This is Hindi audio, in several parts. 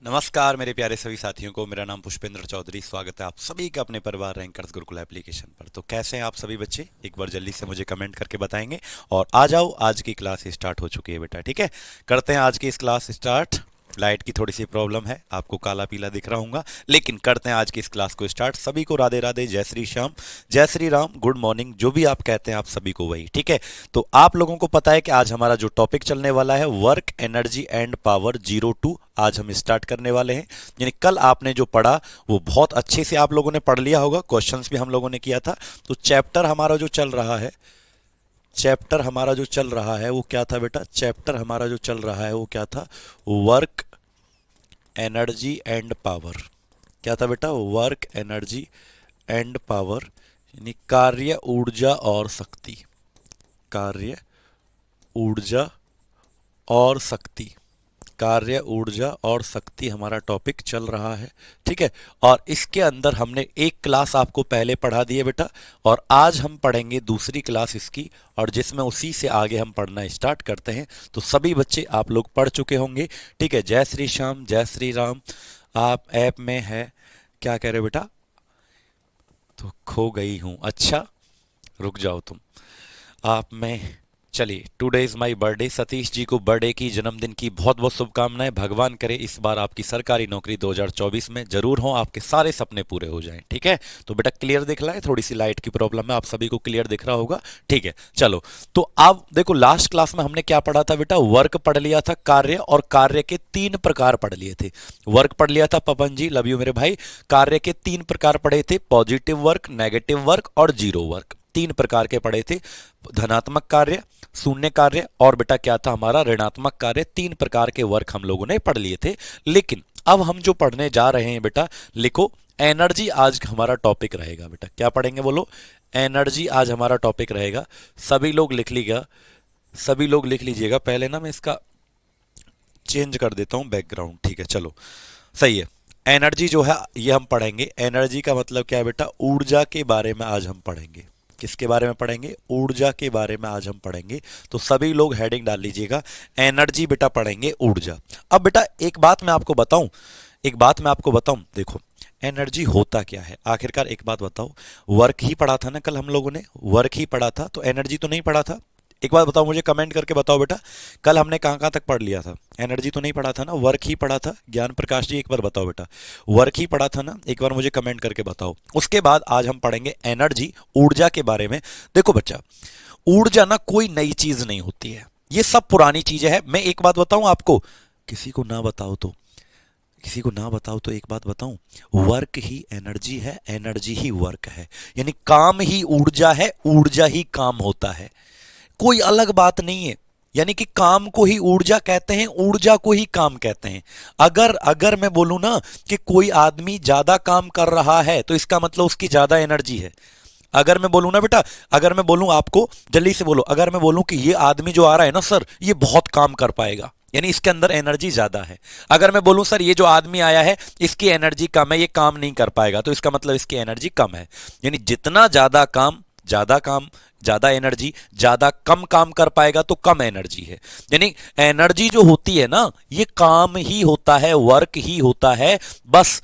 नमस्कार मेरे प्यारे सभी साथियों को। मेरा नाम पुष्पेंद्र चौधरी। स्वागत है आप सभी का अपने परिवार रैंकर्स गुरुकुल एप्लीकेशन पर। तो कैसे हैं आप सभी बच्चे, एक बार जल्दी से मुझे कमेंट करके बताएंगे। और आ जाओ, आज की क्लास स्टार्ट हो चुकी है बेटा। ठीक है, करते हैं आज की इस क्लास स्टार्ट। लाइट की थोड़ी सी प्रॉब्लम है, आपको काला पीला दिख रहा होगा, लेकिन करते हैं आज की इस क्लास को स्टार्ट। सभी को राधे राधे, जय श्री श्याम, जय श्री राम, गुड मॉर्निंग, जो भी आप कहते हैं आप सभी को वही। ठीक है, तो आप लोगों को पता है कि आज हमारा जो टॉपिक चलने वाला है वर्क एनर्जी एंड पावर 02, आज हम स्टार्ट करने वाले हैं। यानी कल आपने जो पढ़ा वो बहुत अच्छे से आप लोगों ने पढ़ लिया होगा, क्वेश्चंस भी हम लोगों ने किया था। तो चैप्टर हमारा जो चल रहा है वो क्या था बेटा? चैप्टर हमारा जो चल रहा है वो क्या था? Work energy and power. क्या था बेटा? वर्क एनर्जी एंड पावर, यानी कार्य, ऊर्जा और शक्ति। कार्य, ऊर्जा और शक्ति। कार्य, ऊर्जा और शक्ति हमारा टॉपिक चल रहा है। ठीक है, और इसके अंदर हमने एक क्लास आपको पहले पढ़ा दी है बेटा, और आज हम पढ़ेंगे दूसरी क्लास इसकी, और जिसमें उसी से आगे हम पढ़ना स्टार्ट करते हैं। तो सभी बच्चे आप लोग पढ़ चुके होंगे। ठीक है, जय श्री श्याम, जय श्री राम। आप ऐप में है, क्या कह रहे हो बेटा? तो खो गई हूं, अच्छा रुक जाओ तुम। आप में, चलिए, today is my birthday. Satish ji को बर्थडे की, जन्मदिन की बहुत बहुत शुभकामनाएं। भगवान करे इस बार आपकी सरकारी नौकरी 2024 में जरूर हो, आपके सारे सपने पूरे हो जाएं। ठीक है, तो बेटा क्लियर दिख रहा है? थोड़ी सी लाइट की प्रॉब्लम है, आप सभी को क्लियर दिख रहा होगा। ठीक है, चलो। तो अब देखो, लास्ट क्लास में हमने क्या पढ़ा था बेटा? वर्क पढ़ लिया था, कार्य, और कार्य के 3 प्रकार पढ़ लिए थे। वर्क पढ़ लिया था पवन जी, लव यू मेरे भाई। कार्य के 3 प्रकार पढ़े थे, पॉजिटिव वर्क, नेगेटिव वर्क और जीरो वर्क। 3 प्रकार के पढ़े थे, धनात्मक कार्य, शून्य कार्य, और बेटा क्या था हमारा? ऋणात्मक कार्य। 3 प्रकार के वर्क हम लोगों ने पढ़ लिए थे। लेकिन अब हम जो पढ़ने जा रहे हैं बेटा, लिखो, एनर्जी आज हमारा टॉपिक रहेगा बेटा। क्या पढ़ेंगे बोलो? एनर्जी आज हमारा टॉपिक रहेगा। सभी लोग लिख लीजिएगा, सभी लोग लिख लीजिएगा। पहले ना मैं इसका चेंज कर देता हूं बैकग्राउंड। ठीक है, चलो, सही है। एनर्जी जो है ये हम पढ़ेंगे। एनर्जी का मतलब क्या है बेटा? ऊर्जा के बारे में आज हम पढ़ेंगे। किसके बारे में पढ़ेंगे? ऊर्जा के बारे में आज हम पढ़ेंगे। तो सभी लोग हेडिंग डाल लीजिएगा, एनर्जी बेटा पढ़ेंगे, ऊर्जा। अब बेटा एक बात मैं आपको बताऊं, एक बात मैं आपको बताऊं, देखो, एनर्जी होता क्या है आखिरकार? एक बात बताओ, वर्क ही पढ़ा था ना कल हम लोगों ने? वर्क ही पढ़ा था, तो एनर्जी तो नहीं पढ़ा था? एक बात बताओ मुझे, कमेंट करके बताओ बेटा, कल हमने कहां कहां तक पढ़ लिया था? एनर्जी तो नहीं पढ़ा था ना, वर्क ही पढ़ा था। ज्ञान प्रकाश जी एक बार बताओ बेटा, वर्क ही पढ़ा था ना? एक बार मुझे कमेंट करके बताओ। उसके बाद आज हम पढ़ेंगे एनर्जी, ऊर्जा के बारे में। देखो बच्चा, ऊर्जा ना कोई नई चीज नहीं होती है, ये सब पुरानी चीजें हैं। मैं एक बात बताऊं आपको, किसी को ना बताओ तो, किसी को ना बताओ तो एक बात बताऊं, वर्क ही एनर्जी है, एनर्जी ही वर्क है। यानी काम ही ऊर्जा है, ऊर्जा ही काम होता है, कोई अलग बात नहीं है। यानी कि काम को ही ऊर्जा कहते हैं, ऊर्जा को ही काम कहते हैं। अगर अगर मैं बोलूं ना कि कोई आदमी ज्यादा काम कर रहा है, तो इसका मतलब उसकी ज्यादा एनर्जी है। अगर मैं बोलूं ना बेटा, अगर मैं बोलूं आपको, जल्दी से बोलो, अगर मैं बोलूं कि ये आदमी जो आ रहा है ना सर, ये बहुत काम कर पाएगा, यानी इसके अंदर एनर्जी ज्यादा है। अगर मैं बोलूं सर ये जो आदमी आया है इसकी एनर्जी कम है, ये काम नहीं कर पाएगा, तो इसका मतलब इसकी एनर्जी कम है। यानी जितना ज्यादा काम, ज्यादा काम, ज्यादा एनर्जी, ज्यादा कम काम कर पाएगा तो कम एनर्जी है। यानी एनर्जी जो होती है ना, ये काम ही होता है, वर्क ही होता है। बस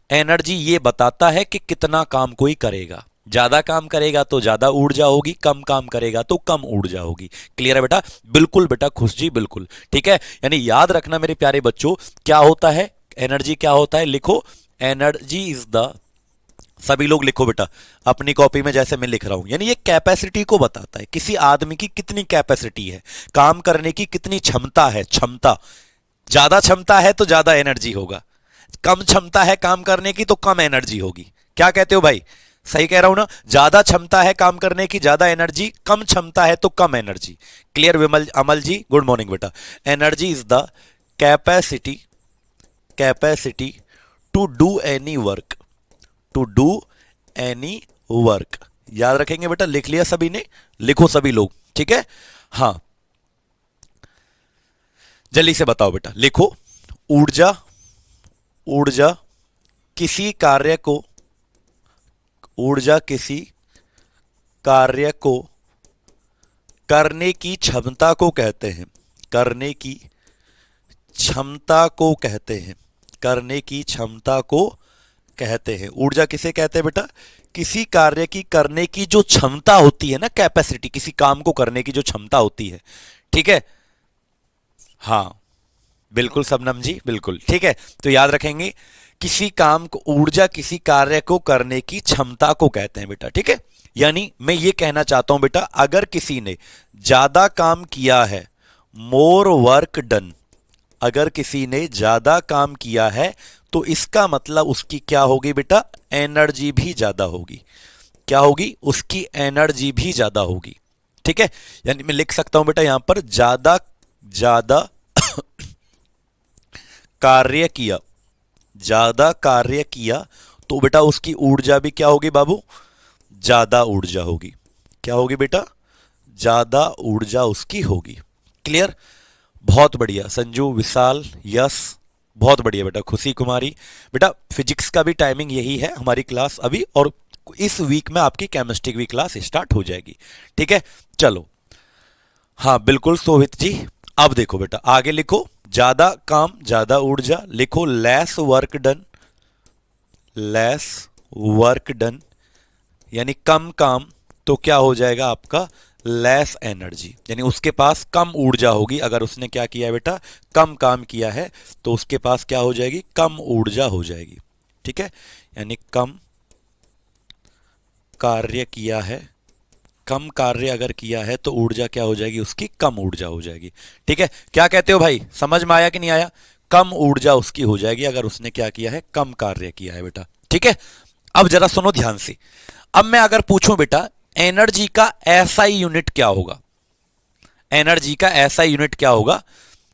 एनर्जी ये बताता है कि कितना काम कोई करेगा। ज्यादा काम करेगा तो ज्यादा ऊर्जा होगी, कम काम करेगा तो कम ऊर्जा होगी। क्लियर है बेटा? बिल्कुल बेटा, खुश जी बिल्कुल ठीक है। यानी याद रखना मेरे प्यारे बच्चों, क्या होता है एनर्जी? क्या होता है? लिखो, एनर्जी इज द, सभी लोग लिखो बेटा अपनी कॉपी में जैसे मैं लिख रहा हूं। यानी ये कैपेसिटी को बताता है, किसी आदमी की कितनी कैपेसिटी है, काम करने की कितनी क्षमता है। क्षमता, ज्यादा क्षमता है तो ज्यादा एनर्जी होगा, कम क्षमता है काम करने की तो कम एनर्जी होगी। क्या कहते हो भाई? सही कह रहा हूं ना? ज्यादा क्षमता है काम करने की, ज्यादा एनर्जी, कम क्षमता है तो कम energy. Clear Vimal, Amal ji good morning बेटा। Energy is the capacity, capacity to do any work, to do any work. याद रखेंगे बेटा, लिख लिया सभी ने? लिखो सभी लोग, ठीक है? हाँ, जल्दी से बताओ बेटा, लिखो, ऊर्जा, ऊर्जा किसी कार्य को, ऊर्जा किसी कार्य को करने की क्षमता को कहते हैं, करने की क्षमता को कहते हैं। करने की क्षमता को कहते हैं। ऊर्जा किसे कहते हैं बेटा? किसी कार्य की करने की जो क्षमता होती है ना, कैपेसिटी, किसी काम को करने की जो क्षमता होती है, ठीक है। हाँ बिल्कुल शबनम जी, बिल्कुल ठीक है। तो याद रखेंगे, किसी काम को, ऊर्जा किसी कार्य को करने की क्षमता को कहते हैं बेटा, ठीक है। यानी मैं ये कहना चाहता हूं बेटा, अगर किसी ने ज्यादा काम किया है, मोर वर्क डन, अगर किसी ने ज्यादा काम किया है तो इसका मतलब उसकी क्या होगी बेटा? एनर्जी भी ज्यादा होगी। क्या होगी? उसकी एनर्जी भी ज्यादा होगी, ठीक है। यानी मैं लिख सकता हूं बेटा यहां पर, ज्यादा ज्यादा कार्य किया, ज्यादा कार्य किया तो बेटा उसकी ऊर्जा भी क्या होगी बाबू? ज्यादा ऊर्जा होगी। क्या होगी बेटा? ज्यादा ऊर्जा उसकी होगी। क्लियर? बहुत बढ़िया संजू, विशाल, यस, बहुत बढ़िया बेटा। खुशी कुमारी, बेटा फिजिक्स का भी टाइमिंग यही है हमारी क्लास अभी, और इस वीक में आपकी केमिस्ट्री की भी क्लास स्टार्ट हो जाएगी, ठीक है। चलो, हाँ बिल्कुल सोहित जी। अब देखो बेटा आगे लिखो, ज्यादा काम ज्यादा ऊर्जा, लिखो lace work done, lace work done यानी कम काम, तो क्या हो जाएगा आपका? लेस एनर्जी, यानी उसके पास कम ऊर्जा होगी। अगर उसने क्या किया बेटा? कम काम किया है तो उसके पास क्या हो जाएगी? कम ऊर्जा हो जाएगी, ठीक है। यानी कम कार्य किया है, कम कार्य अगर किया है तो ऊर्जा क्या हो जाएगी? उसकी कम ऊर्जा हो जाएगी, ठीक है। क्या कहते हो भाई, समझ में आया कि नहीं आया? कम ऊर्जा उसकी हो जाएगी अगर उसने क्या किया है? कम कार्य किया है बेटा, ठीक है। अब जरा सुनो ध्यान से, अब मैं अगर पूछूं बेटा एनर्जी का एसआई यूनिट क्या होगा? एनर्जी का एसआई यूनिट क्या होगा?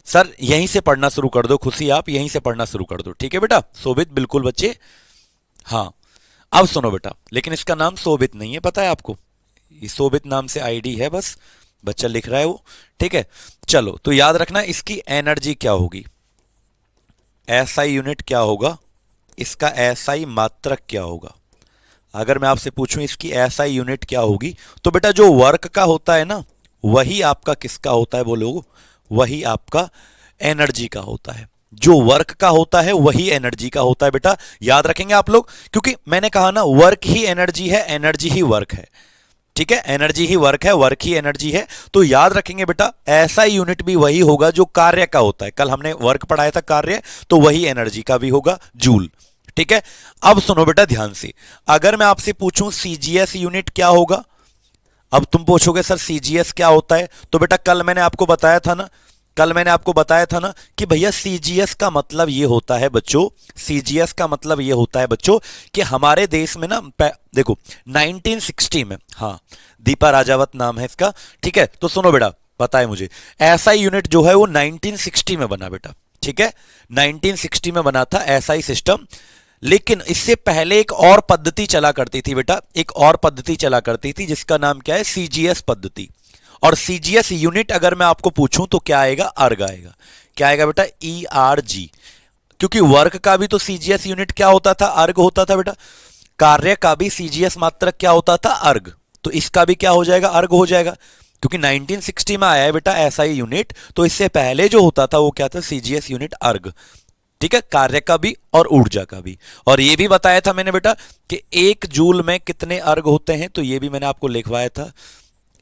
सर यहीं से पढ़ना शुरू कर दो, खुशी आप यहीं से पढ़ना शुरू कर दो, ठीक है बेटा। शोभित बिल्कुल बच्चे, हाँ। अब सुनो बेटा, लेकिन इसका नाम शोभित नहीं है, पता है आपको? ये शोभित नाम से आईडी है, बस बच्चा लिख रहा है वो, ठीक है। चलो तो याद रखना इसकी एनर्जी क्या होगी, एसआई यूनिट क्या होगा, इसका एसआई मात्रक क्या होगा। अगर मैं आपसे पूछूं इसकी एसआई यूनिट क्या होगी, तो बेटा जो वर्क का होता है ना, वही आपका किसका होता है बोलो? वही आपका एनर्जी का होता है। जो वर्क का होता है वही एनर्जी का होता है बेटा, याद रखेंगे आप लोग, क्योंकि मैंने कहा ना वर्क ही एनर्जी है, एनर्जी ही वर्क है, ठीक है। एनर्जी ही वर्क है, वर्क ही एनर्जी है। तो याद रखेंगे बेटा ऐसा यूनिट भी वही होगा जो कार्य का होता है। कल हमने वर्क पढ़ाया था कार्य, तो वही एनर्जी का भी होगा, जूल, ठीक है। अब सुनो बेटा ध्यान से, अगर मैं आपसे पूछूं सीजीएस यूनिट क्या होगा, अब तुम पूछोगे सर सीजीएस क्या होता है, तो बेटा कल मैंने आपको बताया था ना, कल मैंने आपको बताया था ना कि भैया सीजीएस का मतलब ये होता है बच्चों, सीजीएस का मतलब ये होता है बच्चों कि हमारे देश में ना, देखो 1960 में, हाँ दीपा राजावत नाम है इसका, ठीक है। तो सुनो बेटा, पता है मुझे, एसआई यूनिट जो है वो 1960 में बना बेटा, ठीक है। 1960 में बना था एसआई सिस्टम, लेकिन इससे पहले एक और पद्धति चला करती थी बेटा, एक और पद्धति चला करती थी जिसका नाम क्या है? सीजीएस पद्धति। और सीजीएस यूनिट अगर मैं आपको पूछूं तो क्या आएगा? अर्ग आएगा। क्या आएगा बेटा? ERG। क्योंकि वर्क का भी तो सीजीएस यूनिट क्या होता था? अर्ग होता था बेटा। कार्य का भी सीजीएस मात्रक क्या होता था? अर्ग। तो इसका भी क्या हो जाएगा? अर्ग हो जाएगा, क्योंकि 1960 में आया है बेटा एसआई यूनिट, तो इससे पहले जो होता था वो क्या था? सीजीएस यूनिट अर्ग, ठीक है। कार्य का भी और ऊर्जा का भी। और ये भी बताया था मैंने बेटा कि 1 जूल में कितने अर्ग होते हैं, तो ये भी मैंने आपको लिखवाया था,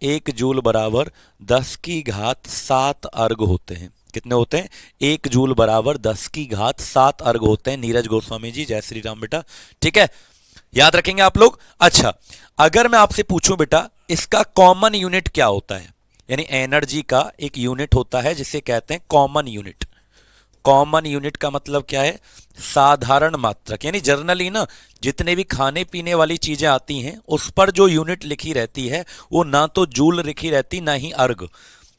1 जूल बराबर 10⁻7 अर्ग होते हैं। कितने होते हैं? 1 जूल बराबर 10⁻7 अर्ग होते हैं। नीरज गोस्वामी जी, जय श्री राम बेटा, ठीक है, याद रखेंगे आप लोग। अच्छा, अगर मैं आपसे पूछूं बेटा इसका कॉमन यूनिट क्या होता है, यानी एनर्जी का एक यूनिट होता है जिसे कहते हैं कॉमन यूनिट। कॉमन यूनिट का मतलब क्या है? साधारण मात्रक। यानी जनरली ना जितने भी खाने पीने वाली चीजें आती हैं उस पर जो यूनिट लिखी रहती है वो ना तो जूल लिखी रहती ना ही अर्ग।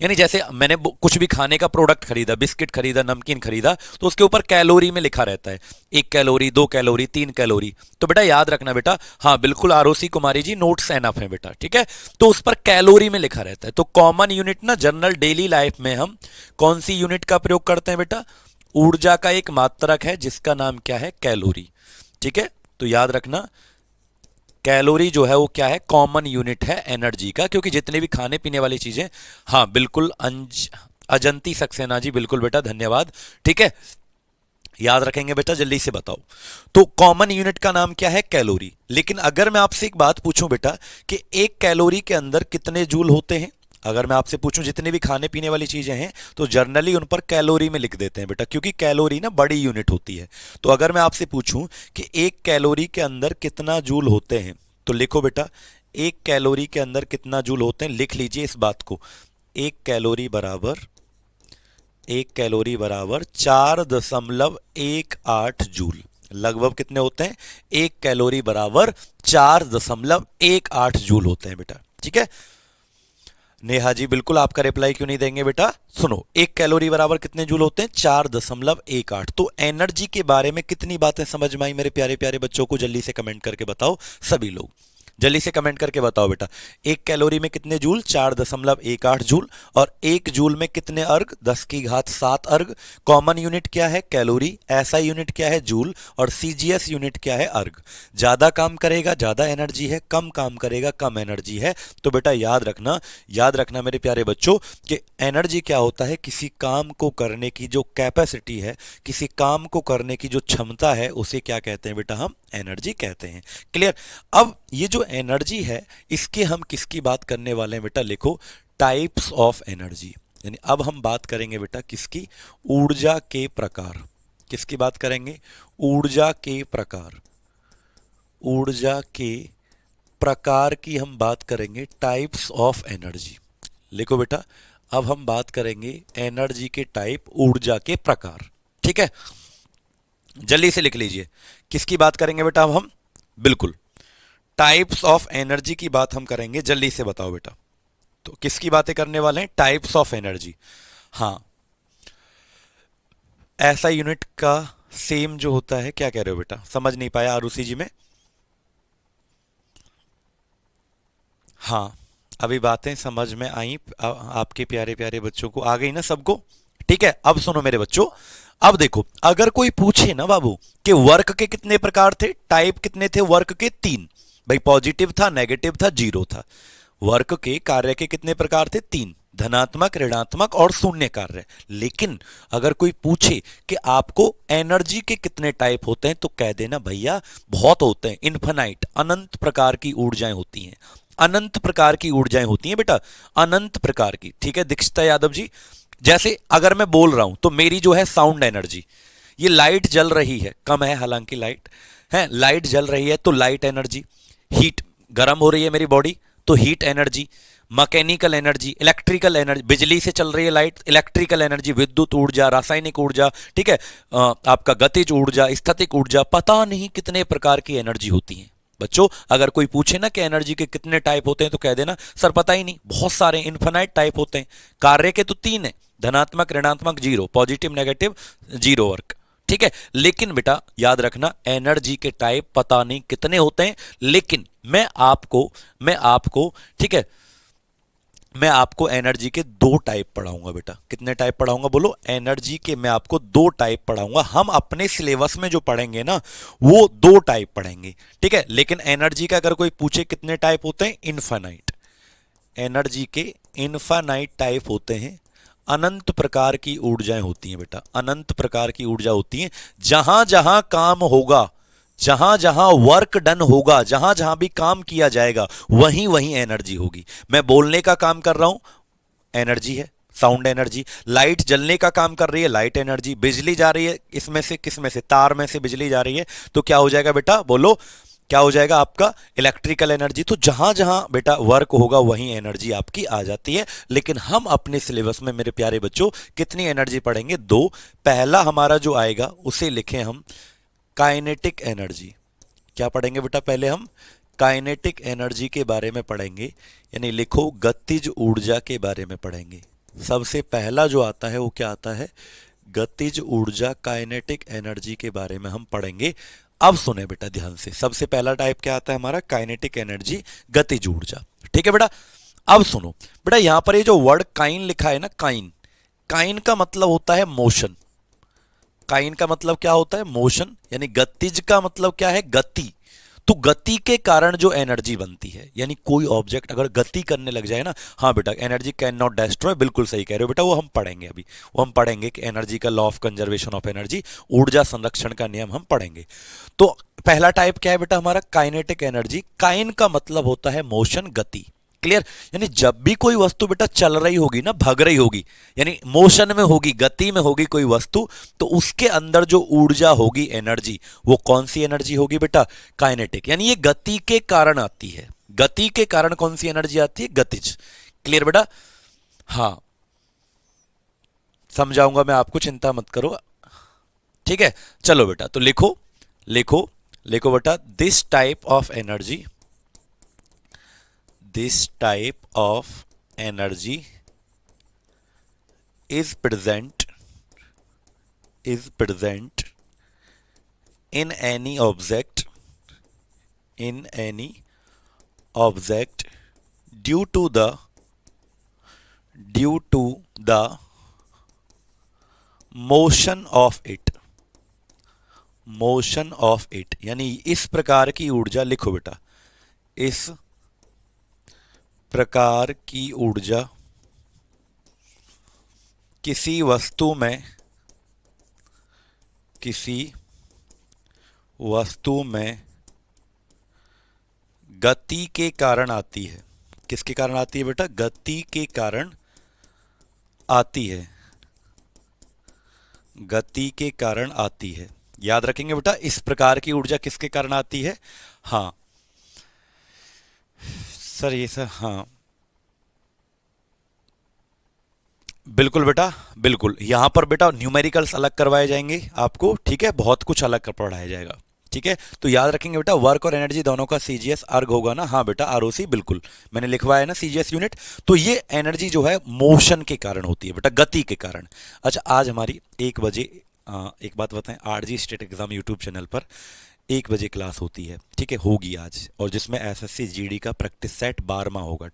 यानी जैसे मैंने कुछ भी खाने का प्रोडक्ट खरीदा, बिस्किट खरीदा, नमकीन खरीदा, तो उसके ऊपर कैलोरी में लिखा रहता है, 1 कैलोरी, 2 कैलोरी, 3 कैलोरी। तो बेटा याद रखना बेटा, हाँ बिल्कुल आरोसी कुमारी जी, नोट्स एनफ है बेटा, ठीक है। तो उस पर कैलोरी में लिखा रहता है। तो कॉमन यूनिट ना जनरल डेली लाइफ में हम कौन सी यूनिट का प्रयोग करते हैं बेटा? ऊर्जा का एक मात्रक है जिसका नाम क्या है? कैलोरी, ठीक है। तो याद रखना कैलोरी जो है वो क्या है? कॉमन यूनिट है एनर्जी का, क्योंकि जितने भी खाने पीने वाली चीजें, हाँ बिल्कुल अजंती सक्सेना जी, बिल्कुल बेटा धन्यवाद, ठीक है। याद रखेंगे बेटा, जल्दी से बताओ। तो कॉमन यूनिट का नाम क्या है? कैलोरी। लेकिन अगर मैं आपसे एक बात पूछूं बेटा कि एक कैलोरी के अंदर कितने जूल होते हैं, अगर मैं आपसे पूछूं जितने भी खाने पीने वाली चीजें हैं तो जर्नली उन पर कैलोरी में लिख देते हैं बेटा, क्योंकि कैलोरी ना बड़ी यूनिट होती है। तो अगर मैं आपसे पूछूं कि एक कैलोरी के अंदर कितना जूल होते हैं, तो लिखो बेटा, एक कैलोरी के अंदर कितना जूल होते हैं, लिख लीजिए इस बात को। एक कैलोरी बराबर, एक कैलोरी बराबर 4.18 जूल। लगभग कितने होते हैं? एक कैलोरी बराबर 4.18 जूल होते हैं बेटा। ठीक है नेहा जी, बिल्कुल। आपका रिप्लाई क्यों नहीं देंगे बेटा? सुनो, एक कैलोरी बराबर कितने जूल होते हैं? 4.18। तो एनर्जी के बारे में कितनी बातें समझ में आई मेरे प्यारे प्यारे बच्चों को? जल्दी से कमेंट करके बताओ सभी लोग, जल्दी से कमेंट करके बताओ बेटा। एक कैलोरी में कितने जूल? 4.18 जूल। और एक जूल में कितने अर्ग? 10⁻7 अर्ग। कॉमन यूनिट क्या है? कैलोरी। एसआई यूनिट क्या है? जूल। और सीजीएस यूनिट क्या है? अर्ग। ज्यादा काम करेगा ज्यादा एनर्जी है, कम काम करेगा कम एनर्जी है। तो बेटा याद रखना, याद रखना मेरे प्यारे बच्चों कि एनर्जी क्या होता है? किसी काम को करने की जो कैपेसिटी है, किसी काम को करने की जो क्षमता है, उसे क्या कहते हैं बेटा? हम एनर्जी कहते हैं। क्लियर? अब ये जो एनर्जी है, इसके हम किसकी बात करने वाले हैं बेटा? लिखो, टाइप्स ऑफ एनर्जी। यानी अब हम बात करेंगे बेटा किसकी? ऊर्जा के प्रकार। किसकी बात करेंगे? ऊर्जा के प्रकार। ऊर्जा के प्रकार की हम बात करेंगे, टाइप्स ऑफ एनर्जी। लिखो बेटा, अब हम बात करेंगे एनर्जी के टाइप, ऊर्जा के प्रकार। ठीक है, जल्दी से लिख लीजिए। किसकी बात करेंगे बेटा अब हम? बिल्कुल, टाइप्स ऑफ एनर्जी की बात हम करेंगे। जल्दी से बताओ बेटा, तो किसकी बातें करने वाले हैं? Types of energy. हाँ, ऐसा यूनिट का सेम जो होता है, क्या कह रहे हो बेटा? समझ नहीं पाया आरुषि जी में? हाँ, अभी बातें समझ में आई आपके प्यारे प्यारे बच्चों को, आ गई ना सबको? ठीक है, अब सुनो मेरे बच्चों, अब देखो, अगर कोई पूछे ना बाबू कि वर्क के कितने प्रकार थे, टाइप कितने थे वर्क के? 3। भाई पॉजिटिव था, नेगेटिव था, जीरो था। वर्क के कार्य के कितने प्रकार थे? 3, धनात्मक, ऋणात्मक और शून्य कार्य। लेकिन अगर कोई पूछे कि आपको एनर्जी के कितने टाइप होते हैं, तो कह देना भैया बहुत होते हैं, इन्फिनाइट, अनंत प्रकार की ऊर्जाएं होती हैं। अनंत प्रकार की ऊर्जाएं होती हैं बेटा, अनंत प्रकार की। ठीक है दीक्षिता यादव जी, जैसे अगर मैं बोल रहा हूं तो मेरी जो है साउंड एनर्जी, ये लाइट जल रही है, कम है हालांकि लाइट है, लाइट जल रही है तो लाइट एनर्जी। हीट, गर्म हो रही है मेरी बॉडी तो heat energy. Mechanical energy, electrical energy, बिजली से चल रही है लाइट, इलेक्ट्रिकल एनर्जी, विद्युत ऊर्जा, रासायनिक ऊर्जा। ठीक है, आपका गतिज ऊर्जा, स्थितिक ऊर्जा, पता नहीं कितने प्रकार की एनर्जी होती है। बच्चों अगर कोई पूछे ना कि एनर्जी के कितने टाइप होते हैं, तो कह देना सर पता ही नहीं, बहुत सारे इन्फिनाइट टाइप होते हैं। कार्य के तो 3 है, धनात्मक, ऋणात्मक, zero, positive, negative, zero work. ठीक है, लेकिन बेटा याद रखना एनर्जी के टाइप पता नहीं कितने होते हैं, लेकिन मैं आपको ठीक है, मैं आपको एनर्जी के 2 टाइप पढ़ाऊंगा बेटा। कितने टाइप पढ़ाऊंगा बोलो? एनर्जी के मैं आपको 2 टाइप पढ़ाऊंगा। हम अपने सिलेबस में जो पढ़ेंगे ना, वो 2 टाइप पढ़ेंगे। ठीक है, लेकिन एनर्जी का अगर कोई पूछे कितने टाइप होते हैं? इनफाइनाइट। एनर्जी के इनफाइनाइट टाइप होते हैं, अनंत प्रकार की ऊर्जाएं होती हैं बेटा, अनंत प्रकार की ऊर्जा होती हैं। जहां जहां काम होगा, जहां जहां वर्क डन होगा, जहां जहां भी काम किया जाएगा, वहीं वहीं एनर्जी होगी। मैं बोलने का काम कर रहा हूं, एनर्जी है, साउंड एनर्जी। लाइट जलने का काम कर रही है, लाइट एनर्जी। बिजली जा रही है इसमें से, किसमें से? तार में से बिजली जा रही है, तो क्या हो जाएगा बेटा बोलो? क्या हो जाएगा आपका? Electrical energy. तो जहां जहां बेटा वर्क होगा वहीं एनर्जी आपकी आ जाती है। लेकिन हम अपने सिलेबस में मेरे प्यारे बच्चों कितनी एनर्जी पढ़ेंगे? 2। पहला हमारा जो आएगा उसे लिखें हम काइनेटिक एनर्जी। क्या पढ़ेंगे बेटा? पहले हम काइनेटिक एनर्जी के बारे में पढ़ेंगे, यानी लिखो गतिज ऊर्जा के बारे में पढ़ेंगे। सबसे पहला जो आता है वो क्या आता है? गतिज ऊर्जा, काइनेटिक एनर्जी के बारे में हम पढ़ेंगे। अब सुने बेटा ध्यान से, सबसे पहला टाइप क्या आता है हमारा? काइनेटिक एनर्जी, गतिज ऊर्जा। ठीक है बेटा, अब सुनो बेटा, यहां पर ये जो वर्ड काइन लिखा है ना, काइन, काइन का मतलब होता है मोशन। काइन का मतलब क्या होता है? मोशन। यानी गतिज का मतलब क्या है? गति। तो गति के कारण जो एनर्जी बनती है, यानी कोई ऑब्जेक्ट अगर गति करने लग जाए ना, हाँ बेटा एनर्जी कैन नॉट डेस्ट्रॉय, बिल्कुल सही कह रहे हो बेटा, वो हम पढ़ेंगे अभी, वो हम पढ़ेंगे कि एनर्जी का law of conservation of energy, ऊर्जा संरक्षण का नियम हम पढ़ेंगे। तो पहला टाइप क्या है बेटा हमारा, काइनेटिक एनर्जी। काइन का मतलब होता है मोशन, गति, क्लियर। यानी जब भी कोई वस्तु बेटा चल रही होगी ना, भाग रही होगी, यानी मोशन में होगी, गति में होगी कोई वस्तु, तो उसके अंदर जो ऊर्जा होगी, एनर्जी, वो कौन सी एनर्जी होगी बेटा, काइनेटिक। यानी ये गति के कारण आती है। गति के कारण कौन सी एनर्जी आती है, गतिज। क्लियर बेटा, हाँ समझाऊंगा मैं आपको, चिंता मत करो, ठीक है। चलो बेटा, तो लिखो लिखो लिखो बेटा, this type of energy, this type of energy is present in any object, due to the motion of it, यानी इस प्रकार की ऊर्जा, लिखो बेटा, इस प्रकार की ऊर्जा किसी वस्तु में गति के कारण आती है। किसके कारण आती है बेटा, गति के कारण आती है, गति के कारण आती है। याद रखेंगे बेटा, इस प्रकार की ऊर्जा किसके कारण आती है, हाँ सर, ये सर, हाँ बिल्कुल बेटा, बिल्कुल। यहां पर बेटा न्यूमेरिकल्स अलग करवाए जाएंगे आपको, ठीक है, बहुत कुछ अलग कर पढ़ाया जाएगा, ठीक है। तो याद रखेंगे बेटा, वर्क और एनर्जी दोनों का सीजीएस अर्ग होगा ना, हाँ बेटा आरओसी, बिल्कुल मैंने लिखवाया है ना सीजीएस यूनिट। तो ये एनर्जी जो है मोशन के कारण होती है बेटा, गति के कारण। अच्छा, आज हमारी 1 बजे, एक बात बताएं, RG state exam YouTube channel पर 1 बजे क्लास होती है, ठीक है, होगी आज, और जिसमें एसएससी जीडी का प्रैक्टिस सेट 12वां होगा,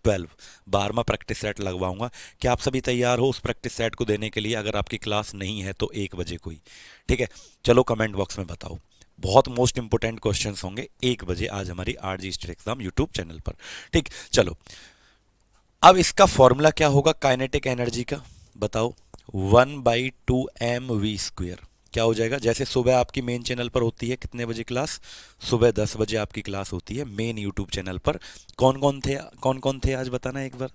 12वां प्रैक्टिस सेट लगवाऊंगा। क्या आप सभी तैयार हो उस प्रैक्टिस सेट को देने के लिए? अगर आपकी क्लास नहीं है तो 1 बजे कोई, ठीक है, चलो कमेंट बॉक्स में बताओ। बहुत मोस्ट इंपोर्टेंट क्वेश्चंस होंगे 1 बजे आज हमारी RG state exam YouTube channel पर, ठीक। चलो, अब इसका फॉर्मूला क्या होगा काइनेटिक एनर्जी का, बताओ। 1/2mv², क्या हो जाएगा? जैसे सुबह आपकी मेन चैनल पर होती है कितने बजे क्लास, सुबह 10 बजे आपकी क्लास होती है मेन यूट्यूब चैनल पर। कौन कौन थे आज, बताना एक बार,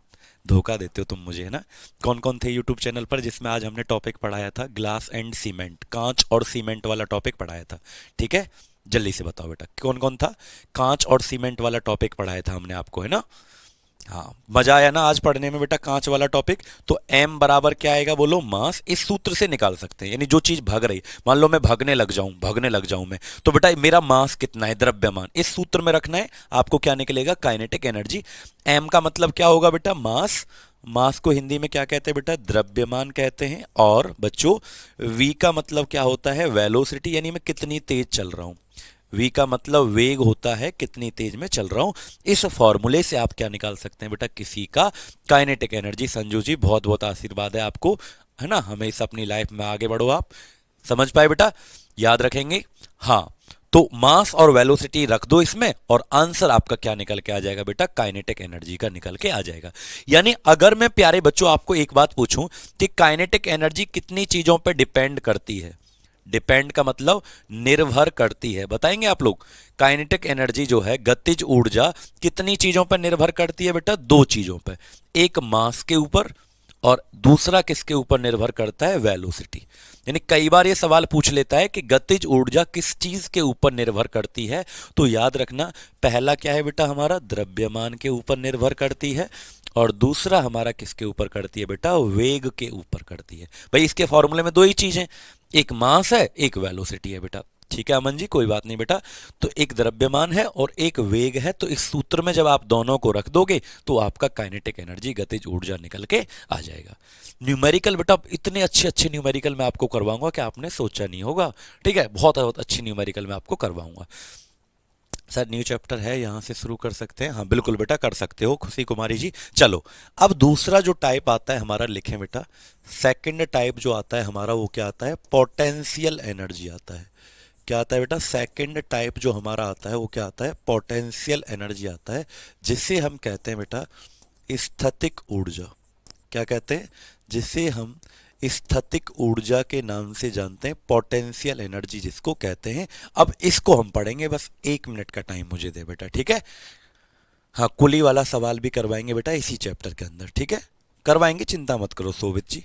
धोखा देते हो तुम मुझे, है ना। कौन कौन थे यूट्यूब चैनल पर जिसमें आज हमने टॉपिक पढ़ाया था, ग्लास एंड सीमेंट, कांच और सीमेंट वाला टॉपिक पढ़ाया था, ठीक है। जल्दी से बताओ बेटा कौन कौन था, कांच और सीमेंट वाला टॉपिक पढ़ाया था हमने आपको, है ना। हाँ, मजा आया ना आज पढ़ने में बेटा कांच वाला टॉपिक। तो m बराबर क्या आएगा बोलो, मास। इस सूत्र से निकाल सकते हैं, यानी जो चीज भाग रही, मान लो मैं भागने लग जाऊं मैं, तो बेटा मेरा मास कितना है, द्रव्यमान, इस सूत्र में रखना है आपको। क्या निकलेगा, काइनेटिक एनर्जी। m का मतलब क्या होगा बेटा, मास। मास को हिंदी में क्या कहते हैं बेटा, द्रव्यमान कहते हैं। और बच्चों v का मतलब क्या होता है, वेलोसिटी, यानी मैं कितनी तेज चल रहा हूं। v का मतलब वेग होता है, कितनी तेज में चल रहा हूं। इस फॉर्मूले से आप क्या निकाल सकते हैं बेटा, किसी का काइनेटिक एनर्जी। संजू जी बहुत बहुत आशीर्वाद है आपको, है ना, हमेशा अपनी लाइफ में आगे बढ़ो आप। समझ पाए बेटा, याद रखेंगे। हाँ, तो मास और वेलोसिटी रख दो इसमें, और आंसर आपका क्या निकल के आ जाएगा बेटा, काइनेटिक एनर्जी का निकल के आ जाएगा। यानी अगर मैं प्यारे बच्चों आपको एक बात पूछूं कि काइनेटिक एनर्जी कितनी चीजों पर डिपेंड करती है, डिपेंड का मतलब निर्भर करती है, बताएंगे आप लोग। काइनेटिक एनर्जी जो है, गतिज ऊर्जा, कितनी चीजों पर निर्भर करती है बेटा, 2 चीजों पर, एक मास के ऊपर और दूसरा किसके ऊपर निर्भर करता है, वेलोसिटी। यानी कई बार ये सवाल पूछ लेता है कि गतिज ऊर्जा किस चीज के ऊपर निर्भर करती है, तो याद रखना पहला क्या है बेटा हमारा, द्रव्यमान के ऊपर निर्भर करती है, और दूसरा हमारा किसके ऊपर करती है बेटा, वेग के ऊपर करती है। भाई इसके फॉर्मूले में 2 ही चीज हैं, एक मास है, एक वेलोसिटी है बेटा, ठीक है अमन जी, कोई बात नहीं बेटा। तो एक द्रव्यमान है और एक वेग है, तो इस सूत्र में जब आप दोनों को रख दोगे तो आपका काइनेटिक एनर्जी, गतिज ऊर्जा निकल के आ जाएगा। न्यूमेरिकल बेटा इतने अच्छे अच्छे न्यूमेरिकल मैं आपको करवाऊंगा कि आपने सोचा नहीं होगा, ठीक है, बहुत बहुत अच्छी न्यूमेरिकल मैं आपको करवाऊंगा। सर न्यू चैप्टर है, यहां से शुरू कर सकते हैं? हाँ बिल्कुल बेटा कर सकते हो खुशी कुमारी जी। चलो, अब दूसरा जो टाइप आता है हमारा, लिखें बेटा, सेकंड टाइप जो आता है हमारा, वो क्या आता है, पोटेंशियल एनर्जी आता है। क्या आता है बेटा, सेकंड टाइप जो हमारा आता है वो क्या आता है, पोटेंशियल एनर्जी आता है, जिसे हम कहते हैं बेटा स्थितिक ऊर्जा। क्या कहते हैं, जिसे हम स्थितिक ऊर्जा के नाम से जानते हैं, पोटेंशियल एनर्जी जिसको कहते हैं। अब इसको हम पढ़ेंगे, बस 1 मिनट का टाइम मुझे दे बेटा, ठीक है। हाँ, कुली वाला सवाल भी करवाएंगे बेटा इसी चैप्टर के अंदर, ठीक है, करवाएंगे, चिंता मत करो सोभित जी।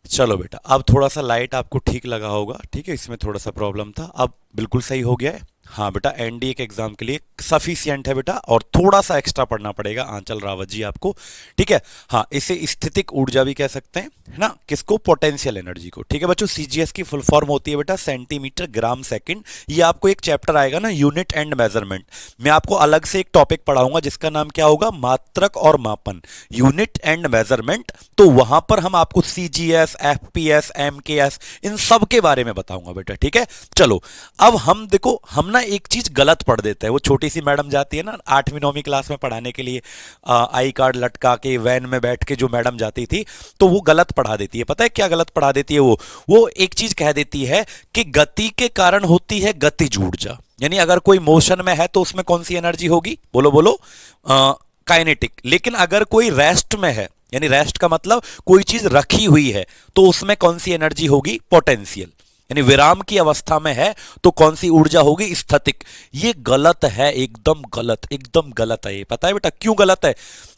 चलो बेटा, अब थोड़ा सा लाइट आपको ठीक लगा होगा, ठीक है, इसमें थोड़ा सा प्रॉब्लम था, अब बिल्कुल सही हो गया है। हाँ बेटा, एनडीए के एग्जाम के लिए सफिशियंट है बेटा, और थोड़ा सा एक्स्ट्रा पढ़ना पड़ेगा आंचल रावत जी आपको, ठीक है। हाँ, इसे स्थितिक ऊर्जा भी कह सकते हैं, है ना, किसको, पोटेंशियल एनर्जी को, ठीक है बच्चों। सीजीएस की फुल फॉर्म होती है बेटा सेंटीमीटर ग्राम सेकंड। ये आपको एक चैप्टर आएगा ना, यूनिट एंड मेजरमेंट, मैं आपको अलग से एक टॉपिक पढ़ाऊंगा जिसका नाम क्या होगा, मात्रक और मापन, यूनिट एंड मेजरमेंट। तो वहां पर हम आपको सीजीएस, एफपीएस, एमकेएस, इन सब के बारे में बताऊंगा बेटा, ठीक है। चलो, अब हम देखो, हम ना एक चीज गलत पढ़ देते हैं। वो छोटी सी मैडम जाती है ना 8वीं 9वीं क्लास में पढ़ाने के लिए, आई कार्ड लटका के वैन में बैठ के जो मैडम जाती थी, तो वो गलत पढ़ा देती है। पता है क्या गलत पढ़ा देती है वो एक चीज कह देती है कि गति के कारण होती है गतिज ऊर्जा, यानी अगर कोई मोशन में है तो उसमें कौन सी एनर्जी होगी, बोलो बोलो, काइनेटिक। लेकिन अगर कोई रेस्ट में है, यानी रेस्ट का मतलब कोई चीज रखी हुई है, तो उसमें कौन सी एनर्जी होगी, पोटेंशियल। यानी विराम की अवस्था में है तो कौन सी ऊर्जा होगी, स्थितिक। ये गलत है, एकदम गलत, एकदम गलत है ये। पता है बेटा क्यों गलत है?